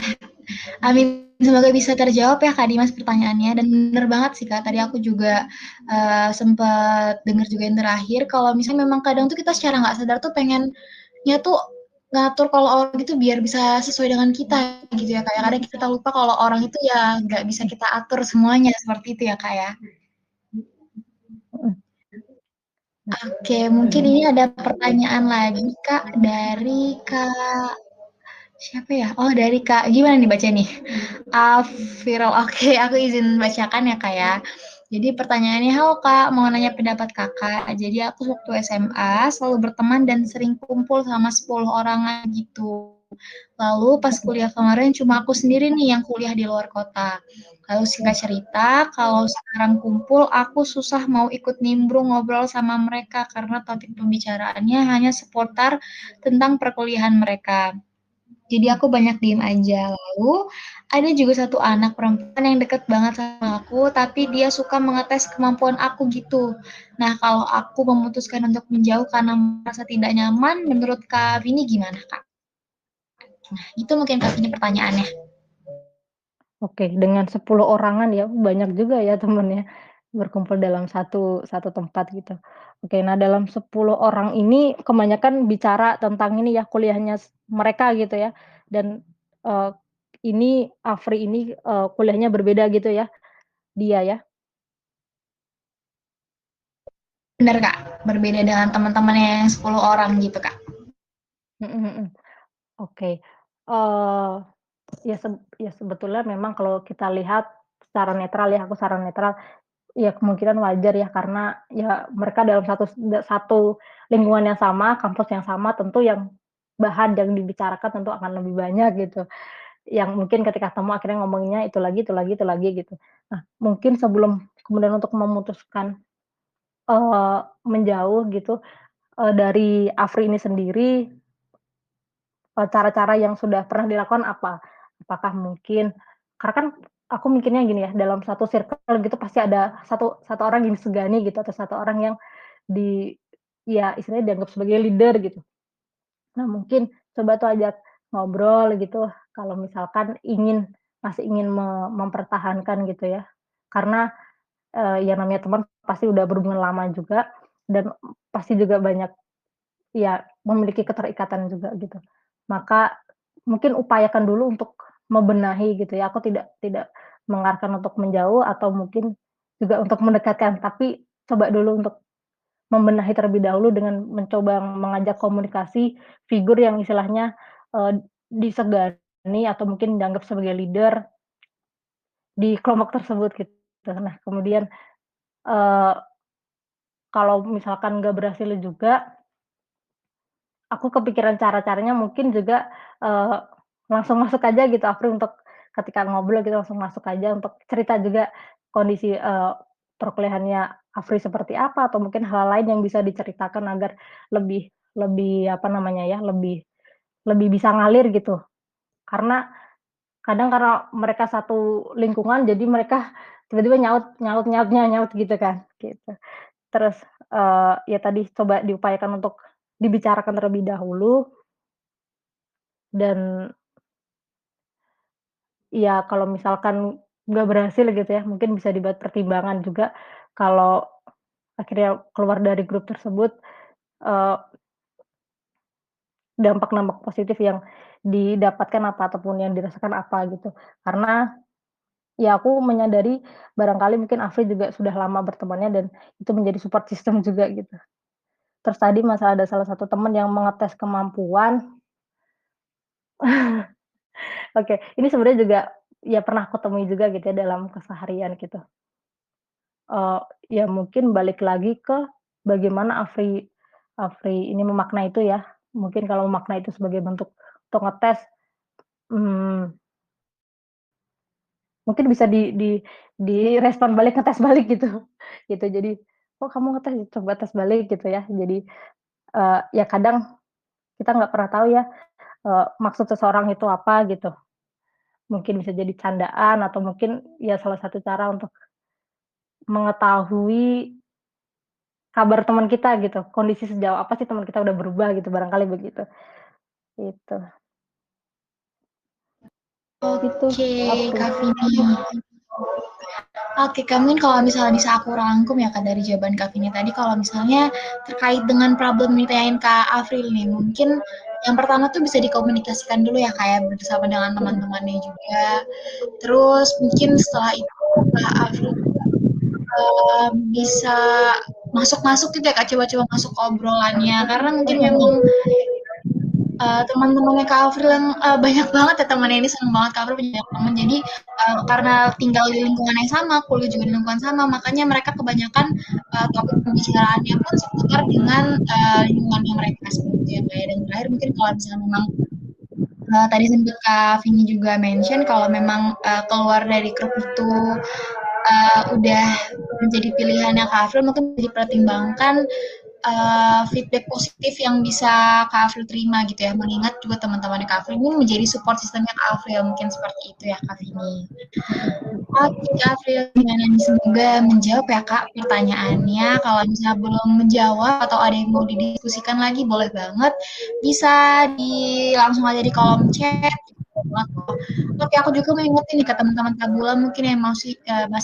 amin. Semoga bisa terjawab ya Kak Dimas pertanyaannya. Dan bener banget sih Kak, tadi aku juga sempat dengar juga yang terakhir, kalau misalnya memang kadang tuh kita secara nggak sadar tuh pengennya tuh ngatur kalau orang itu biar bisa sesuai dengan kita gitu ya Kak. Kadang kita lupa kalau orang itu ya nggak bisa kita atur semuanya seperti itu ya Kak ya. Mhm. Oke, mungkin ini ada pertanyaan lagi Kak dari Kak siapa ya? Oh, dari Kak gimana nih baca nih? Viral. Oke, aku izin bacakan ya Kak ya. Jadi pertanyaannya, halo Kak, mau nanya pendapat Kakak. Jadi aku waktu SMA selalu berteman dan sering kumpul sama 10 orang gitu. Lalu pas kuliah kemarin cuma aku sendiri nih yang kuliah di luar kota. Lalu singkat cerita, kalau sekarang kumpul aku susah mau ikut nimbrung ngobrol sama mereka karena topik pembicaraannya hanya seputar tentang perkuliahan mereka. Jadi aku banyak diem aja. Lalu ada juga satu anak perempuan yang deket banget sama aku, tapi dia suka mengetes kemampuan aku gitu. Nah, kalau aku memutuskan untuk menjauh karena merasa tidak nyaman, menurut Kak Vini gimana, Kak? Nah, itu mungkin Kak Vini pertanyaannya. Oke, dengan 10 orangan ya, banyak juga ya temennya, berkumpul dalam satu satu tempat gitu. Oke, nah dalam 10 orang ini kebanyakan bicara tentang ini ya, kuliahnya mereka gitu ya, dan, eee, ini Afri ini, kuliahnya berbeda gitu ya, dia ya? Bener, Kak. Berbeda dengan teman-temannya yang 10 orang gitu, Kak. Mhm mhm. Oke, eee, ya sebetulnya memang kalau kita lihat secara netral ya, aku secara netral, ya kemungkinan wajar ya karena ya mereka dalam satu lingkungan yang sama, kampus yang sama, tentu yang bahan yang dibicarakan tentu akan lebih banyak gitu, yang mungkin ketika ketemu akhirnya ngomonginnya itu lagi itu lagi itu lagi gitu. Nah, mungkin sebelum kemudian untuk memutuskan, menjauh gitu, dari Afri ini sendiri, cara-cara yang sudah pernah dilakukan apa? Apakah mungkin karena kan aku mikirnya gini ya, dalam satu circle gitu pasti ada satu satu orang yang disegani gitu, atau satu orang yang di ya istilahnya dianggap sebagai leader gitu. Nah mungkin coba tuh ajak ngobrol gitu, kalau misalkan masih ingin mempertahankan gitu ya. Karena, ya namanya teman pasti udah berhubungan lama juga, dan pasti juga banyak ya, memiliki keterikatan juga gitu. Maka mungkin upayakan dulu untuk membenahi gitu ya, aku tidak tidak mengarahkan untuk menjauh atau mungkin juga untuk mendekatkan, tapi coba dulu untuk membenahi terlebih dahulu dengan mencoba mengajak komunikasi figur yang istilahnya, disegani atau mungkin dianggap sebagai leader di kelompok tersebut gitu. Nah kemudian, eee, kalau misalkan nggak berhasil juga, aku kepikiran cara-caranya mungkin juga, langsung masuk aja gitu Afri untuk ketika ngobrol gitu langsung masuk aja untuk cerita juga kondisi, perkuliahannya Afri seperti apa atau mungkin hal lain yang bisa diceritakan agar lebih lebih apa namanya ya, lebih lebih bisa ngalir gitu. Karena kadang karena mereka satu lingkungan jadi mereka tiba-tiba nyaut nyaut nyaut nyaut gitu kan, gitu. Terus, ya tadi coba diupayakan untuk dibicarakan terlebih dahulu dan ya kalau misalkan nggak berhasil gitu ya, mungkin bisa dibuat pertimbangan juga kalau akhirnya keluar dari grup tersebut, eee, dampak-dampak positif yang didapatkan apa, ataupun yang dirasakan apa gitu. Karena Ya aku menyadari barangkali mungkin Afri juga sudah lama bertemannya dan itu menjadi support system juga gitu. Terus tadi masalah ada salah satu teman yang mengetes kemampuan, oke, ini sebenarnya juga ya pernah aku temui juga gitu ya dalam keseharian gitu. Eee, ya mungkin balik lagi ke bagaimana Afri Afri ini memaknai itu ya. Mungkin kalau memaknai itu sebagai bentuk untuk ngetes, mmm, mungkin bisa direspon balik, ngetes balik gitu, gitu. Jadi, "Oh kamu ngetes, coba tes balik," gitu ya. Jadi, ya kadang kita nggak pernah tahu ya, maksud seseorang itu apa gitu. Mungkin bisa jadi candaan atau mungkin ya salah satu cara untuk mengetahui kabar teman kita gitu, kondisi sejauh apa sih teman kita udah berubah gitu, barangkali begitu, gitu. Gitu, Oke, Apri. Kak Vini. Oke, Kak, mungkin kalau misalnya bisa aku rangkum ya Kak dari jawaban Kak Vini tadi, kalau misalnya terkait dengan problem yang ditanyain Kak Afril nih, mungkin yang pertama tuh bisa dikomunikasikan dulu ya Kak ya bersama dengan teman-temannya juga. Terus mungkin setelah itu Kak Afril bisa masuk-masuk gitu ya Kak, coba-coba masuk ke obrolannya. Karena mungkin memang teman-temannya Kak Afril yang banyak banget ya temannya ini seneng banget Kak Afril punya banyak teman. Jadi karena tinggal di lingkungan yang sama, kuliah juga di lingkungan sama, makanya mereka kebanyakan topik pembicaraannya pun seputar dengan lingkungannya mereka seperti itu ya Kak ya. Dan terakhir mungkin kalau misalnya memang tadi sempat Kak Vini juga mention kalau memang keluar dari grup itu udah menjadi pilihannya Kak Afril, mungkin bisa dipertimbangkan feedback positif yang bisa Kak Afril terima gitu ya. Mengingat juga teman-teman Kak Afril ini menjadi support sistemnya Kak Afril, mungkin seperti itu ya Kak Vini. Oke Kak Afril, gimana nih? Semoga menjawab ya Kak pertanyaannya. Kalau misalnya belum menjawab atau ada yang mau didiskusikan lagi, boleh banget. Bisa langsung aja di kolom chat. Oke, aku juga mau ingetin nih ke teman-teman Tabula mungkin yang masih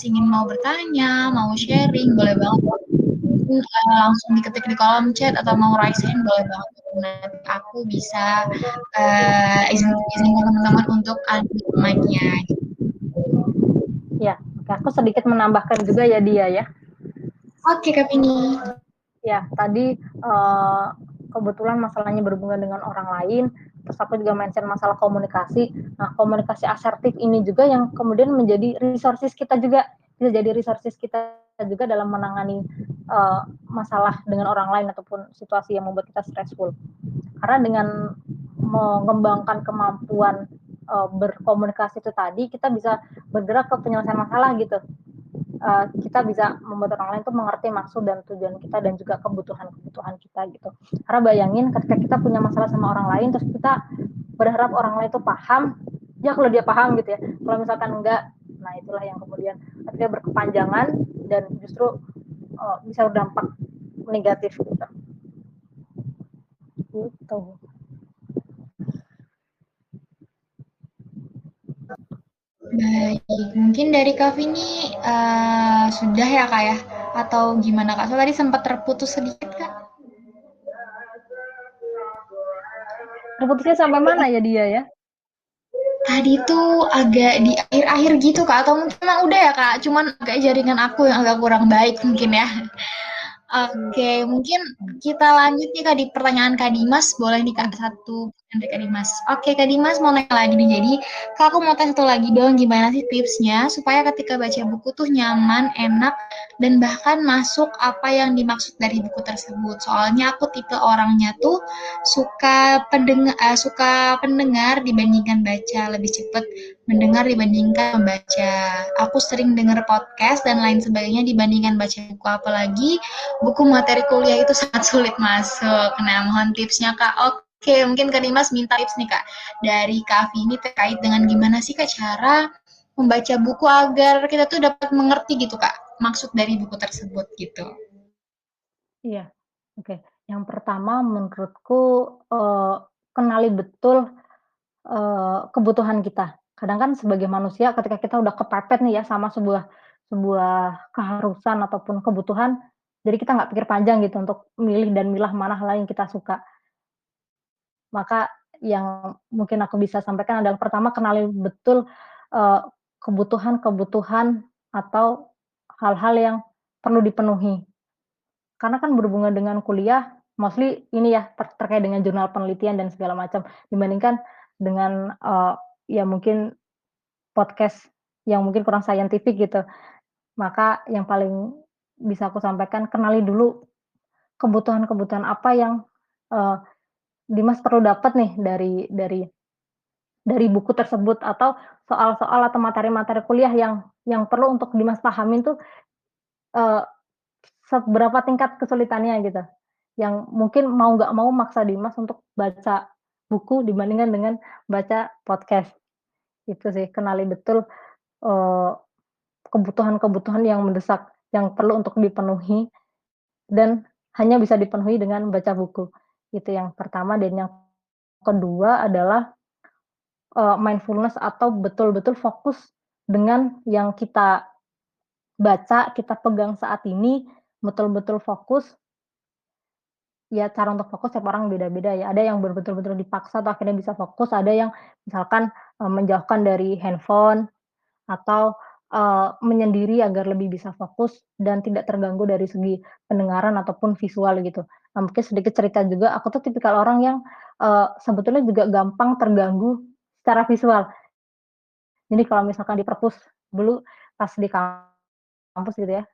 ingin mau bertanya, mau sharing, boleh banget langsung diketik di kolom chat atau mau raise hand boleh banget. Nanti aku bisa izinkan teman-teman untuk unmute mic-nya. Ya, oke, aku sedikit menambahkan juga ya dia ya. Oke, Kak Vini. Ya, tadi kebetulan masalahnya berhubungan dengan orang lain, terus aku juga mention masalah komunikasi. Nah, komunikasi asertif ini juga yang kemudian menjadi resources kita juga, bisa jadi resources kita juga dalam menangani masalah dengan orang lain ataupun situasi yang membuat kita stressful. Karena dengan mengembangkan kemampuan berkomunikasi itu tadi, kita bisa bergerak ke penyelesaian masalah gitu. Kita bisa membuat orang lain tuh mengerti maksud dan tujuan kita dan juga kebutuhan-kebutuhan kita gitu. Karena bayangin ketika kita punya masalah sama orang lain terus kita berharap orang lain itu paham, ya kalau dia paham gitu ya. Kalau misalkan enggak, nah itulah yang kemudian akhirnya berkepanjangan dan justru bisa berdampak negatif gitu. Gitu. Baik, mungkin dari Kak Vini sudah ya Kak ya? Atau gimana Kak? Soalnya tadi sempat terputus sedikit Kak. Terputusnya sampai mana ya dia ya? Tadi tuh agak di akhir-akhir gitu Kak, atau mungkin emang udah ya Kak, cuman agak jaringan aku yang agak kurang baik mungkin ya. Oke, mungkin kita lanjut nih Kak di pertanyaan Kak Dimas. Boleh nih Kak satu pertanyaan dari Kak Dimas. Oke Kak Dimas mau nanya lagi nih. Jadi Kak aku mau tanya satu lagi dong gimana sih tipsnya supaya ketika baca buku tuh nyaman, enak, dan bahkan masuk apa yang dimaksud dari buku tersebut. Soalnya aku tipe orangnya tuh suka pendengar dibandingkan baca, lebih cepet mendengar dibandingkan membaca. Aku sering dengar podcast dan lain sebagainya dibandingkan baca buku, apalagi buku materi kuliah itu sangat sulit masuk. Nah, mohon tipsnya Kak. Oke, mungkin Kak Dimas minta tips nih Kak dari Kak Afi ini terkait dengan gimana sih Kak cara membaca buku agar kita tuh dapat mengerti gitu Kak maksud dari buku tersebut gitu. Iya, oke. Yang pertama menurutku kenali betul kebutuhan kita. Kadang kan sebagai manusia ketika kita udah kepepet nih ya sama sebuah sebuah keharusan ataupun kebutuhan, jadi kita nggak pikir panjang gitu untuk milih dan milah mana hal yang kita suka. Maka yang mungkin aku bisa sampaikan adalah pertama kenali betul, eee, kebutuhan-kebutuhan atau hal-hal yang perlu dipenuhi. Karena kan berhubungan dengan kuliah, mostly ini ya, terkait dengan jurnal penelitian dan segala macam, dibandingkan dengan, ya mungkin podcast yang mungkin kurang scientific gitu. Maka yang paling bisa aku sampaikan, kenali dulu kebutuhan-kebutuhan apa yang, eee, Dimas perlu dapat nih dari buku tersebut, atau soal-soal atau materi-materi kuliah yang perlu untuk Dimas pahamin tuh, eee, seberapa tingkat kesulitannya gitu. Yang mungkin mau nggak mau maksa Dimas untuk baca buku dibandingkan dengan baca podcast. Itu sih, kenali betul, eee, kebutuhan-kebutuhan yang mendesak, yang perlu untuk dipenuhi dan hanya bisa dipenuhi dengan baca buku. Itu yang pertama, dan yang kedua adalah, mindfulness atau betul-betul fokus dengan yang kita baca, kita pegang saat ini, betul-betul fokus. Ya, cara untuk fokus tiap orang beda-beda ya. Ada yang betul-betul dipaksa atau akhirnya bisa fokus, ada yang misalkan, menjauhkan dari handphone atau, menyendiri agar lebih bisa fokus dan tidak terganggu dari segi pendengaran ataupun visual gitu. Nah, mungkin sedikit cerita juga, aku tuh tipikal orang yang, sebetulnya juga gampang terganggu secara visual. Jadi kalau misalkan di perpus dulu pas di kampus gitu ya,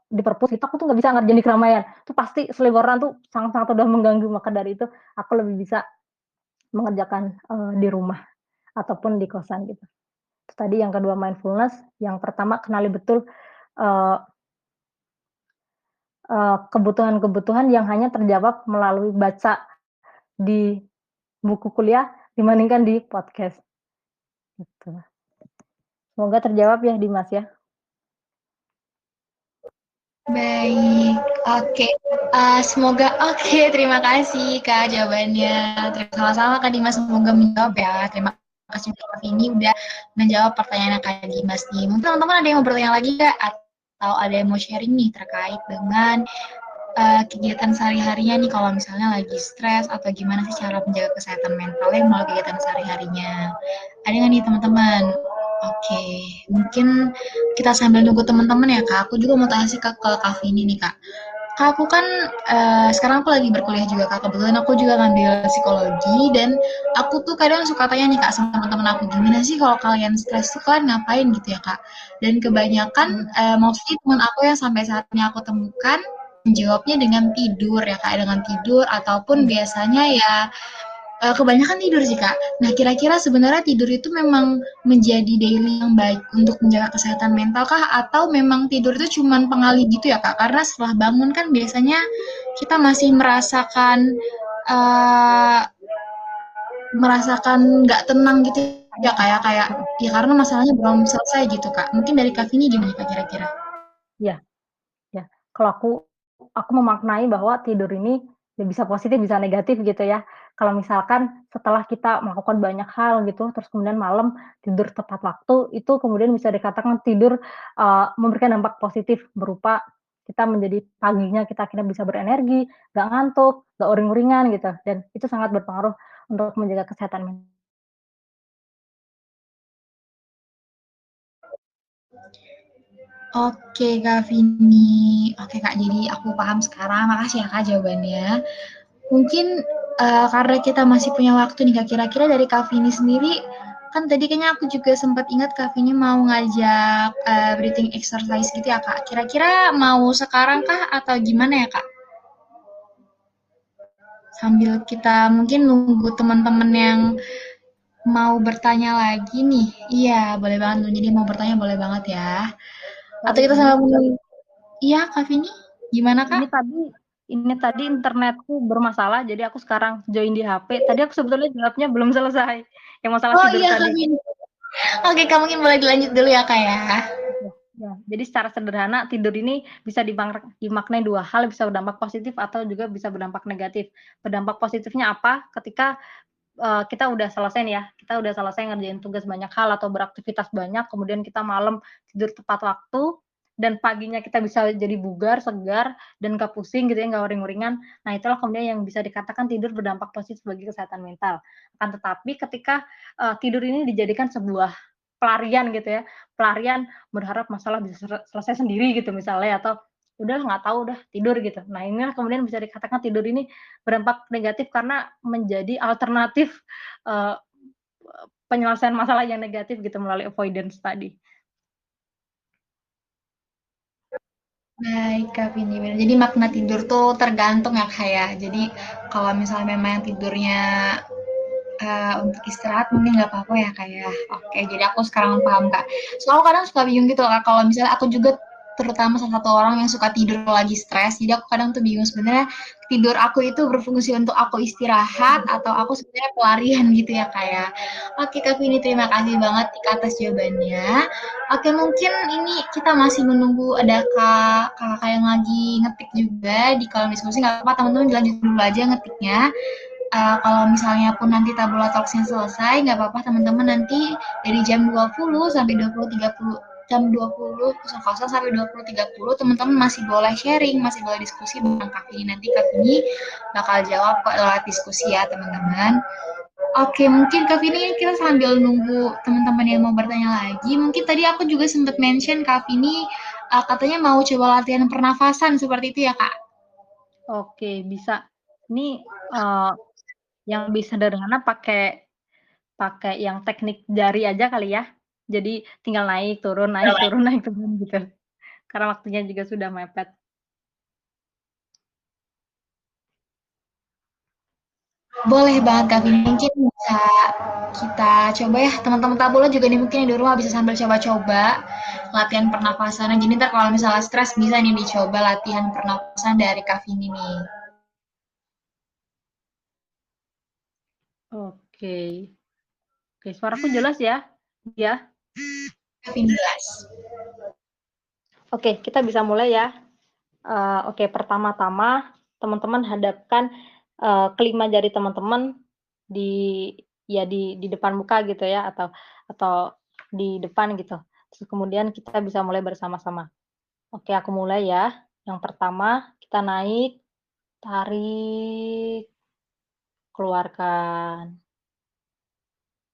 di perpus itu aku tuh nggak bisa ngerjain di keramaian, itu pasti seliweran tuh sangat-sangat udah mengganggu. Maka dari itu aku lebih bisa mengerjakan, di rumah ataupun di kosan gitu. Itu tadi yang kedua mindfulness, yang pertama kenali betul, eee kebutuhan-kebutuhan yang hanya terjawab melalui baca di buku kuliah dibandingkan di podcast, gitu. Semoga terjawab ya, Dimas, ya. Baik, oke. Semoga oke, terima kasih Kak jawabannya. Sama-sama Kak Dimas, semoga menjawab ya. Terima kasih Kak ini udah menjawab pertanyaan Kak Dimas nih. Mungkin teman-teman ada yang mau bertanya lagi nggak? Atau ada yang mau sharing nih terkait dengan kegiatan sehari-harinya nih kalau misalnya lagi stres atau gimana sih cara menjaga kesehatan mentalnya melalui kegiatan sehari-harinya. Ada nggak nih teman-teman? Oke, mungkin kita sambil nunggu teman-teman ya Kak. Aku juga mau tanya sih Kak ke Kak Vini nih Kak. Kak, aku kan sekarang aku lagi berkuliah juga Kak. Kebetulan aku juga ngambil psikologi dan aku tuh kadang suka tanya nih Kak sama teman-teman aku, gimana sih kalau kalian stres tuh kalian ngapain gitu ya Kak? Dan kebanyakan mostly teman aku yang sampai saat ini aku temukan menjawabnya dengan tidur ya Kak, dengan tidur ataupun biasanya ya kebanyakan tidur sih Kak. Nah kira-kira sebenarnya tidur itu memang menjadi daily yang baik untuk menjaga kesehatan mental kah? Atau memang tidur itu cuma pengalih gitu ya Kak? Karena setelah bangun kan biasanya kita masih uh, merasakan nggak tenang gitu ya kayak ya karena masalahnya belum selesai gitu Kak. Mungkin dari Kak Vini gimana Kak kira-kira? Iya, ya. Kalau aku memaknai bahwa tidur ini ya bisa positif, bisa negatif gitu ya. Kalau misalkan setelah kita melakukan banyak hal gitu, terus kemudian malam tidur tepat waktu, itu kemudian bisa dikatakan tidur, memberikan dampak positif berupa kita menjadi paginya kita akhirnya bisa berenergi, nggak ngantuk, nggak uring-uringan gitu, dan itu sangat berpengaruh untuk menjaga kesehatan mental. Oke Kak Vini. Oke Kak, jadi aku paham sekarang. Makasih ya Kak jawabannya. Mungkin karena kita masih punya waktu nih Kak, kira-kira dari Kak Vini sendiri, kan tadi kayaknya aku juga sempat ingat Kak Vini mau ngajak breathing exercise gitu ya Kak. Kira-kira mau sekarang kah atau gimana ya Kak? Sambil kita mungkin nunggu teman-teman yang mau bertanya lagi nih. Iya, boleh banget. Jadi mau bertanya boleh banget ya. Atau Sorry, kita sambil menunggu. Iya, Kak Vini. Gimana Kak? ini tadi ini tadi internetku bermasalah, jadi aku sekarang join di HP. Tadi aku sebetulnya jawabnya belum selesai, yang masalah Oh tidur iya Kak tadi. Vini. Oke, Kak mungkin boleh dilanjut dulu ya Kak ya. Oke, ya. Jadi secara sederhana tidur ini bisa dimaknai dua hal, bisa berdampak positif atau juga bisa berdampak negatif. Berdampak positifnya apa? Ketika kita udah selesai nih ya, kita udah selesai ngerjain tugas banyak hal atau beraktivitas banyak, kemudian kita malam tidur tepat waktu, dan paginya kita bisa jadi bugar, segar, dan nggak pusing gitu ya, nggak uring-uringan. Nah, itulah kemudian yang bisa dikatakan tidur berdampak positif bagi kesehatan mental. Akan tetapi ketika tidur ini dijadikan sebuah pelarian gitu ya, pelarian berharap masalah bisa selesai sendiri gitu misalnya, atau udah nggak tahu, udah tidur gitu. Nah, inilah kemudian bisa dikatakan tidur ini berdampak negatif karena menjadi alternatif, eee, penyelesaian masalah yang negatif gitu melalui avoidance tadi. Baik, Kak Vindi, bener. Jadi makna tidur tuh tergantung ya, Kak, ya. Jadi kalau misalnya memang tidurnya untuk istirahat mungkin nggak apa-apa ya, Kak, ya. Oke, jadi aku sekarang paham, Kak. Soalnya kadang suka bingung gitu, Kak, kalau misalnya aku juga terutama salah satu orang yang suka tidur lagi stres, jadi aku kadang tuh bingung sebenarnya tidur aku itu berfungsi untuk aku istirahat atau aku sebenarnya pelarian gitu ya, Kak, ya. Oke, Kak Vindi, terima kasih banget atas jawabannya. Oke, mungkin ini kita masih menunggu ada kakak yang lagi ngetik juga di kolom diskusi. Nggak apa-apa, teman-teman dilanjut dulu aja ngetiknya. Kalau misalnya pun nanti tabula talksnya selesai, nggak apa-apa teman-teman nanti dari jam 20 sampai 20.30 jam 20.00 sampai 20.30 teman-teman masih boleh sharing, masih boleh diskusi bareng Kak Vini. Nanti Kak Vini bakal jawab kok lewat diskusi ya teman-teman. Oke, mungkin Kak Vini kita sambil nunggu teman-teman yang mau bertanya lagi. Mungkin tadi aku juga sempat mention Kak Vini katanya mau coba latihan pernafasan seperti itu ya Kak? Oke, bisa. Ini, yang lebih sederhana pakai pakai yang teknik jari aja kali ya. Jadi tinggal naik, turun, naik, turun, naik, turun gitu. Karena waktunya juga sudah mepet. Boleh banget Kak Vini, mungkin bisa kita coba ya teman-teman tabula juga nih mungkin di rumah bisa sambil coba-coba latihan pernafasan. Jadi ntar kalau misalnya stres bisa nih dicoba latihan pernafasan dari Kak Vini nih. Oke. Oke, suaraku jelas ya? Ya. Kak Vini jelas. Oke, kita bisa mulai ya. Oke, pertama-tama teman-teman hadapkan, kelima jari teman-teman di ya di depan muka gitu ya, atau di depan gitu. Terus kemudian kita bisa mulai bersama-sama. Oke, aku mulai ya. Yang pertama, kita naik, tarik, keluarkan,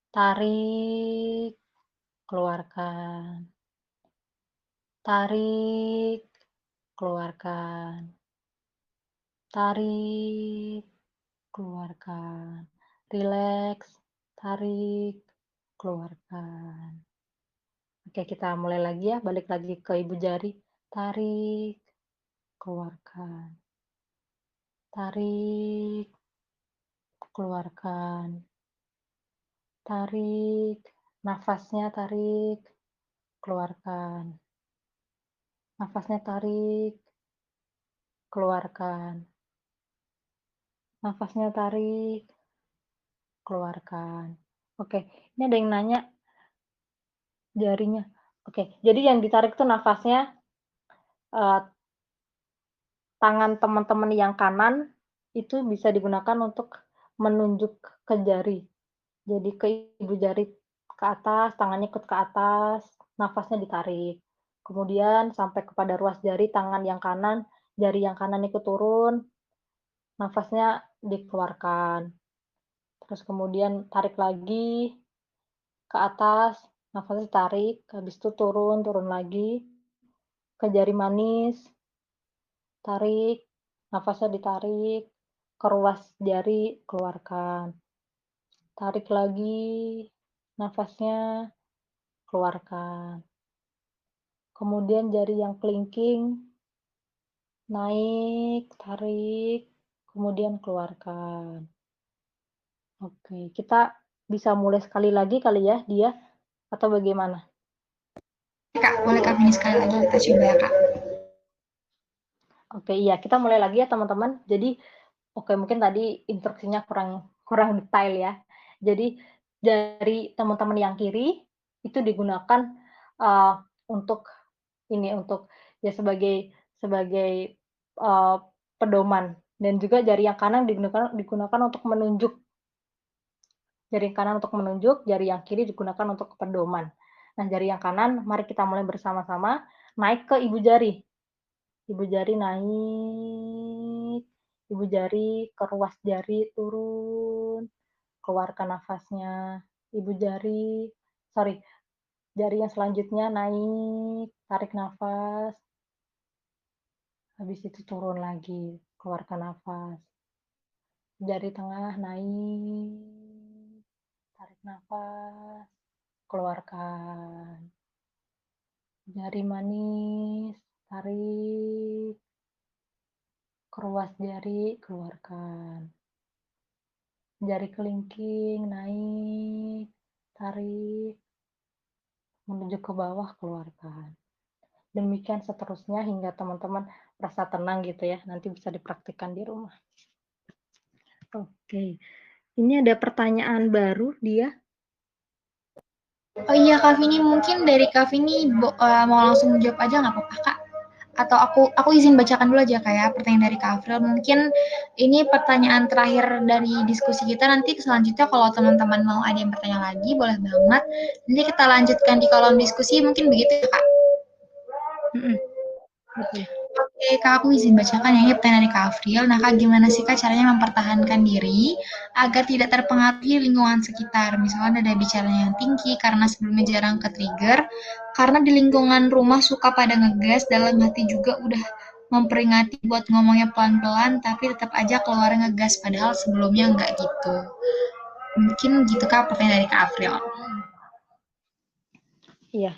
tarik, keluarkan, tarik, keluarkan, tarik, keluarkan. Rileks, tarik, keluarkan. Oke, kita mulai lagi ya, balik lagi ke ibu jari. Tarik, keluarkan. Tarik, keluarkan. Tarik, nafasnya tarik, keluarkan. Nafasnya tarik, keluarkan. Nafasnya tarik, keluarkan. Oke, ini ada yang nanya jarinya. Oke, jadi yang ditarik tuh nafasnya, eee, tangan teman-teman yang kanan itu bisa digunakan untuk menunjuk ke jari. Jadi ke ibu jari ke atas, tangannya ikut ke atas, nafasnya ditarik. Kemudian sampai kepada ruas jari tangan yang kanan, jari yang kanan ikut turun, nafasnya dikeluarkan. Terus kemudian tarik lagi ke atas, nafasnya tarik, habis itu turun, turun lagi ke jari manis, tarik, nafasnya ditarik, ke ruas jari, keluarkan. Tarik lagi, nafasnya keluarkan. Kemudian jari yang kelingking, naik, tarik, kemudian keluarkan. Oke, kita bisa mulai sekali lagi kali ya, dia, atau bagaimana? Kak, boleh Kak Vini sekali lagi kita coba ya Kak. Oke, iya, kita mulai lagi ya teman-teman. Jadi, oke, mungkin tadi instruksinya kurang kurang detail ya. Jadi, dari teman-teman yang kiri, itu digunakan, eee, untuk untuk ya sebagai sebagai, eee, pedoman, dan juga jari yang kanan digunakan digunakan untuk menunjuk. Jari yang kanan untuk menunjuk, jari yang kiri digunakan untuk pedoman. Nah, jari yang kanan mari kita mulai bersama-sama, naik ke ibu jari. Ibu jari naik, ibu jari ke ruas jari turun, keluarkan nafasnya. Ibu jari sorry, Jari yang selanjutnya naik, tarik nafas, habis itu turun lagi, keluarkan nafas. Jari tengah naik, tarik nafas, keluarkan. Jari manis, tarik, keruas jari, keluarkan. Jari kelingking naik, tarik, menuju ke bawah, keluarkan. Demikian seterusnya hingga teman-teman merasa tenang gitu ya, nanti bisa dipraktikkan di rumah. Oke, ini ada pertanyaan baru dia. Oh iya Kak Vini, mungkin dari Kak Vini mau langsung jawab aja nggak apa-apa Kak? Atau aku izin bacakan dulu aja kayak pertanyaan dari Kak Afril. Mungkin ini pertanyaan terakhir dari diskusi kita. Nanti selanjutnya kalau teman-teman mau ada yang bertanya lagi, boleh banget. Nanti kita lanjutkan di kolom diskusi. Mungkin begitu ya Kak? Betul. Oke, Kak, aku izin bacakan ya, ini pertanyaan dari Kak Afril. Nah, Kak, gimana sih Kak caranya mempertahankan diri agar tidak terpengaruhi lingkungan sekitar? Misalnya ada bicaranya yang tinggi karena sebelumnya jarang ke-trigger, karena di lingkungan rumah suka pada ngegas, dalam hati juga udah memperingati buat ngomongnya pelan-pelan, tapi tetap aja keluar ngegas, padahal sebelumnya nggak gitu. Mungkin gitu Kak pertanyaan dari Kak Afril. Iya.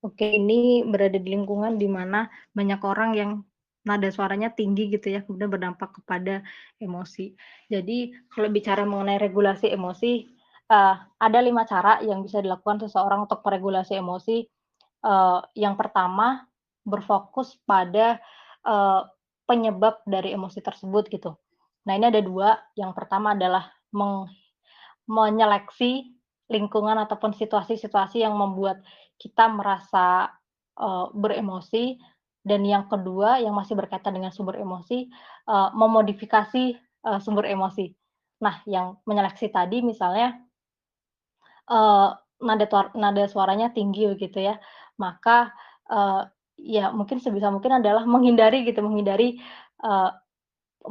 Oke, ini berada di lingkungan di mana banyak orang yang nada suaranya tinggi gitu ya, kemudian berdampak kepada emosi. Jadi kalau bicara mengenai regulasi emosi, ada 5 cara yang bisa dilakukan seseorang untuk meregulasi emosi. Yang pertama, berfokus pada, eee, penyebab dari emosi tersebut gitu. Nah, ini ada 2, yang pertama adalah menyeleksi lingkungan ataupun situasi-situasi yang membuat kita merasa, beremosi, dan yang kedua yang masih berkaitan dengan sumber emosi, memodifikasi, sumber emosi. Nah, yang menyeleksi tadi misalnya, eee, nada suaranya tinggi begitu ya, maka, eee, ya mungkin sebisa mungkin adalah menghindari gitu, eee,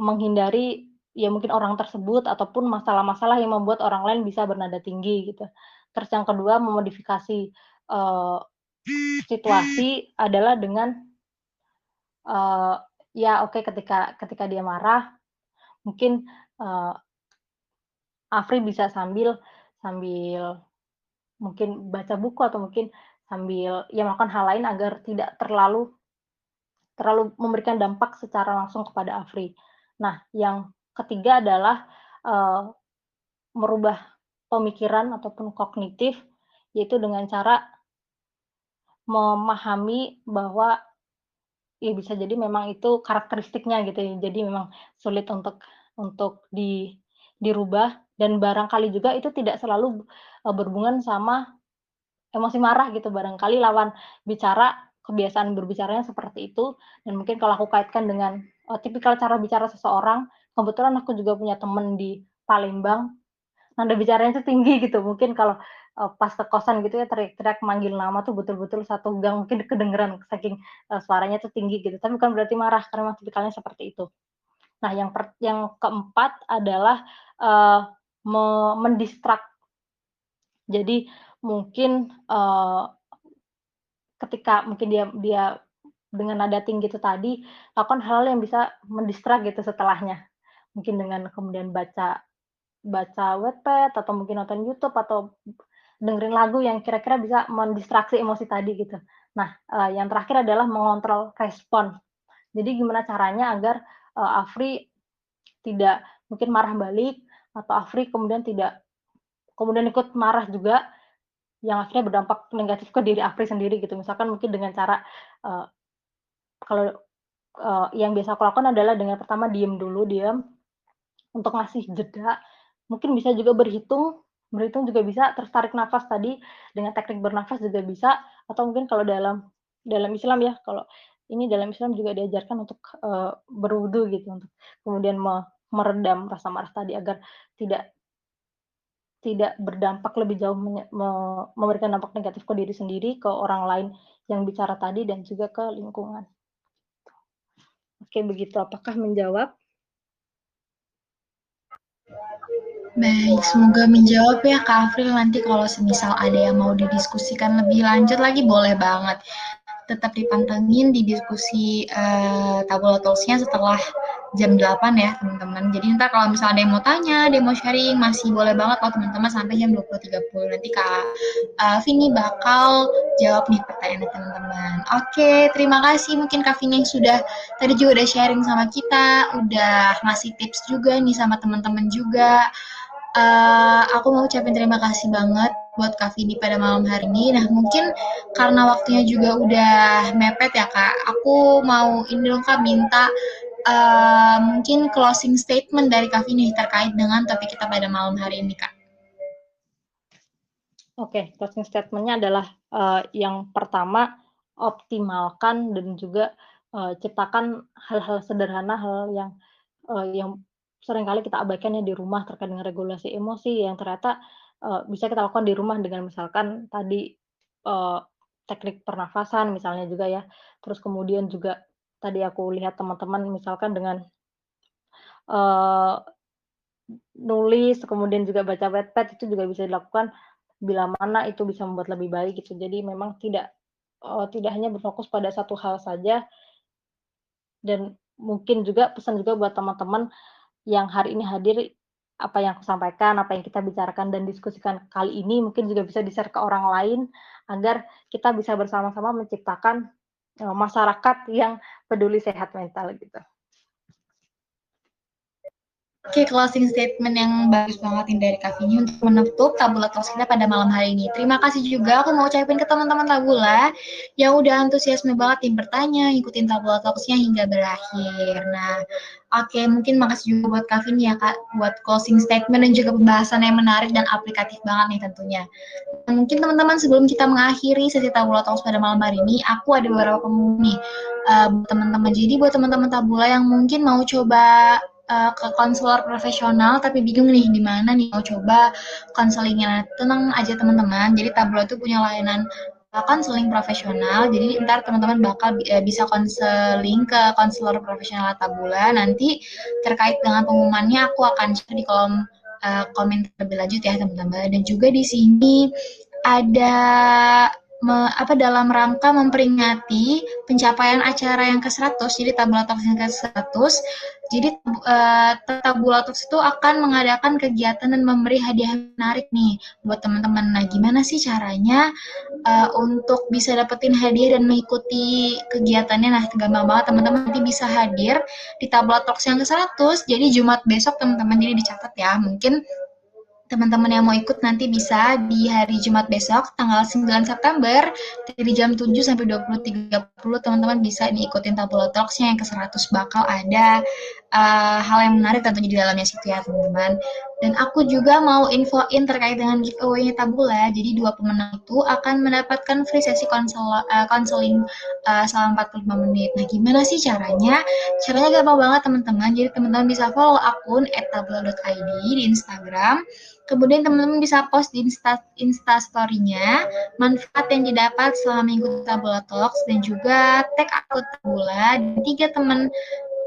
menghindari ya mungkin orang tersebut ataupun masalah-masalah yang membuat orang lain bisa bernada tinggi gitu. Terus yang kedua memodifikasi, situasi adalah dengan, eee, ya oke ketika ketika dia marah mungkin, eee, Afri bisa sambil sambil mungkin baca buku atau mungkin sambil ya melakukan hal lain agar tidak terlalu terlalu memberikan dampak secara langsung kepada Afri. Nah, yang ketiga adalah, eee, merubah pemikiran ataupun kognitif, yaitu dengan cara memahami bahwa ya bisa jadi memang itu karakteristiknya gitu ya, jadi memang sulit untuk dirubah dan barangkali juga itu tidak selalu, berhubungan sama emosi marah gitu, barangkali lawan bicara, kebiasaan berbicaranya seperti itu, dan mungkin kalau aku kaitkan dengan, tipikal cara bicara seseorang, kebetulan aku juga punya temen di Palembang, nada bicaranya tuh tinggi gitu, mungkin kalau, pas ke kosan gitu ya teriak-teriak manggil nama tuh betul-betul satu gang mungkin kedengeran saking, suaranya tuh tinggi gitu, tapi bukan berarti marah karena memang tipikalnya seperti itu. Nah yang keempat adalah, eee, mendistrak. Jadi mungkin, ketika mungkin dia dia dengan nada tinggi itu tadi, lakukan hal yang bisa mendistrak gitu setelahnya. Mungkin dengan kemudian baca baca Wattpad atau mungkin nonton YouTube atau dengerin lagu yang kira-kira bisa mendistraksi emosi tadi gitu. Nah, yang terakhir adalah mengontrol respon. Jadi gimana caranya agar, Afri tidak mungkin marah balik atau Afri kemudian tidak kemudian ikut marah juga, yang akhirnya berdampak negatif ke diri Afri sendiri gitu. Misalkan mungkin dengan cara, eee, kalau, yang biasa aku lakukan adalah dengan pertama diem dulu, diem, untuk ngasih jeda, mungkin bisa juga berhitung berhitung juga bisa, terus tarik nafas tadi dengan teknik bernafas juga bisa, atau mungkin kalau dalam dalam Islam ya, kalau ini dalam Islam juga diajarkan untuk, berwudu gitu, untuk kemudian meredam rasa marah tadi agar tidak tidak berdampak lebih jauh memberikan dampak negatif ke diri sendiri, ke orang lain yang bicara tadi, dan juga ke lingkungan. Oke begitu, apakah menjawab? Baik, semoga menjawab ya Kak Afril. Nanti kalau semisal ada yang mau didiskusikan lebih lanjut lagi, boleh banget. Tetap dipantengin di diskusi Tabula Talks-nya setelah jam 8 ya teman-teman. Jadi ntar kalau misalnya ada yang mau tanya, ada yang mau sharing, masih boleh banget loh teman-teman sampai jam 20.30. Nanti Kak Vini bakal jawab nih pertanyaan teman-teman. Oke, terima kasih mungkin Kak Vini yang sudah tadi juga udah sharing sama kita, udah ngasih tips juga nih sama teman-teman juga. Aku mau ucapin terima kasih banget buat Kak Vini pada malam hari ini. Nah, mungkin karena waktunya juga udah mepet ya, Kak. Aku mau ini dong, Kak, minta mungkin closing statement dari Kak Vini terkait dengan topik kita pada malam hari ini, Kak. Oke, closing statement-nya adalah yang pertama, optimalkan dan juga ciptakan hal-hal sederhana, hal yang seringkali kita abaikan ya di rumah terkait dengan regulasi emosi yang ternyata bisa kita lakukan di rumah dengan misalkan tadi teknik pernafasan misalnya juga ya. Terus kemudian juga tadi aku lihat teman-teman misalkan dengan eee, nulis, kemudian juga baca Wattpad itu juga bisa dilakukan bila mana itu bisa membuat lebih baik gitu. Jadi memang tidak hanya berfokus pada satu hal saja dan mungkin juga pesan juga buat teman-teman yang hari ini hadir, apa yang aku sampaikan, apa yang kita bicarakan dan diskusikan kali ini mungkin juga bisa di-share ke orang lain agar kita bisa bersama-sama menciptakan masyarakat yang peduli sehat mental gitu. Oke, closing statement yang bagus banget ini dari Kak Vini untuk menutup Tabula Talks kita pada malam hari ini. Terima kasih juga aku mau ucapin ke teman-teman Tabula yang udah antusiasme banget yang bertanya, ngikutin Tabula Talks-nya hingga berakhir. Nah, oke, mungkin makasih juga buat Kak Vini ya Kak, buat closing statement dan juga pembahasan yang menarik dan aplikatif banget nih tentunya. Mungkin teman-teman sebelum kita mengakhiri sesi Tabula Talks pada malam hari ini, aku ada beberapa pengumuman nih buat teman-teman. Jadi buat teman-teman Tabula yang mungkin mau coba ke konselor profesional tapi bingung nih di mana nih mau coba konselingnya. Tenang aja teman-teman. Jadi Tabula itu punya layanan konseling profesional. Jadi ntar teman-teman bakal bisa konseling ke konselor profesional Tabula. Nanti terkait dengan pengumumannya aku akan share di kolom komen lebih lanjut ya teman-teman. Dan juga di sini ada dalam rangka memperingati pencapaian acara yang ke-100, jadi Tabula Talks yang ke-100. Jadi Tabula Talks itu akan mengadakan kegiatan dan memberi hadiah menarik nih buat teman-teman. Nah, gimana sih caranya untuk bisa dapetin hadiah dan mengikuti kegiatannya? Nah, gampang banget teman-teman nanti bisa hadir di Tabula Talks yang ke-100. Jadi Jumat besok teman-teman, jadi dicatat ya. Mungkin teman-teman yang mau ikut nanti bisa di hari Jumat besok tanggal 9 September dari jam 7 sampai 20.30 teman-teman bisa ikutin Tabula Talks-nya yang ke-100 bakal ada hal yang menarik tentunya di dalamnya situ ya teman-teman. Dan aku juga mau infoin terkait dengan giveaway-nya Tabula. Jadi dua pemenang itu akan mendapatkan free sesi konseling selama 45 menit. Nah, gimana sih caranya? Caranya gampang banget teman-teman. Jadi teman-teman bisa follow akun @tabula.id di Instagram. Kemudian teman-teman bisa post di Insta Story-nya manfaat yang didapat selama mengikuti Tabula Talks dan juga tag akun Tabula dan 3 teman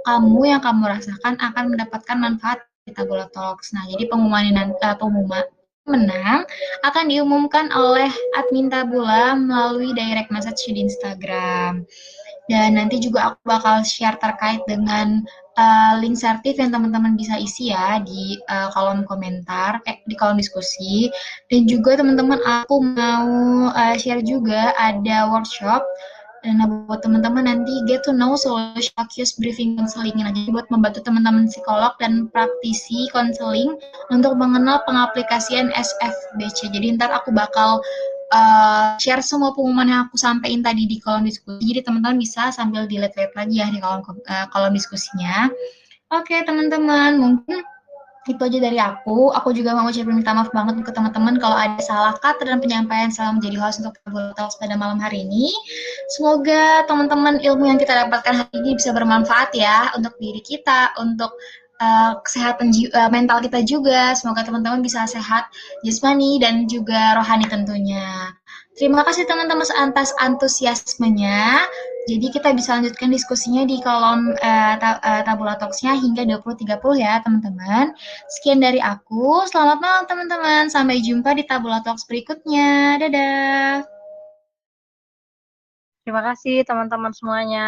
kamu yang kamu rasakan akan mendapatkan manfaat di Tabula Talks. Nah, jadi pengumuman menang akan diumumkan oleh admin Tabula melalui direct message di Instagram. Dan nanti juga aku bakal share terkait dengan link sertif yang teman-teman bisa isi ya di kolom komentar, di kolom diskusi. Dan juga teman-teman aku mau share juga ada workshop dan buat teman-teman nanti get to know solution accused briefing counseling. Nah, jadi buat membantu teman-teman psikolog dan praktisi konseling untuk mengenal pengaplikasian SFBC. Jadi ntar aku bakal share semua pengumuman yang aku sampaikan tadi di kolom diskusi. Jadi teman-teman bisa sambil dilihat-lihat lagi ya di kolom diskusinya. Oke teman-teman, mungkin itu aja dari aku. Aku juga mau ucapin minta maaf banget ke teman-teman kalau ada salah kata dan penyampaian selama menjadi host untuk Tabula Talks pada malam hari ini. Semoga teman-teman ilmu yang kita dapatkan hari ini bisa bermanfaat ya untuk diri kita, untuk kesehatan mental kita juga. Semoga teman-teman bisa sehat jasmani dan juga rohani tentunya. Terima kasih teman-teman atas antusiasmenya. Jadi kita bisa lanjutkan diskusinya di kolom Tabula Talks-nya hingga 20.30 ya teman-teman. Sekian dari aku. Selamat malam teman-teman. Sampai jumpa di Tabula Talks berikutnya. Dadah. Terima kasih teman-teman semuanya.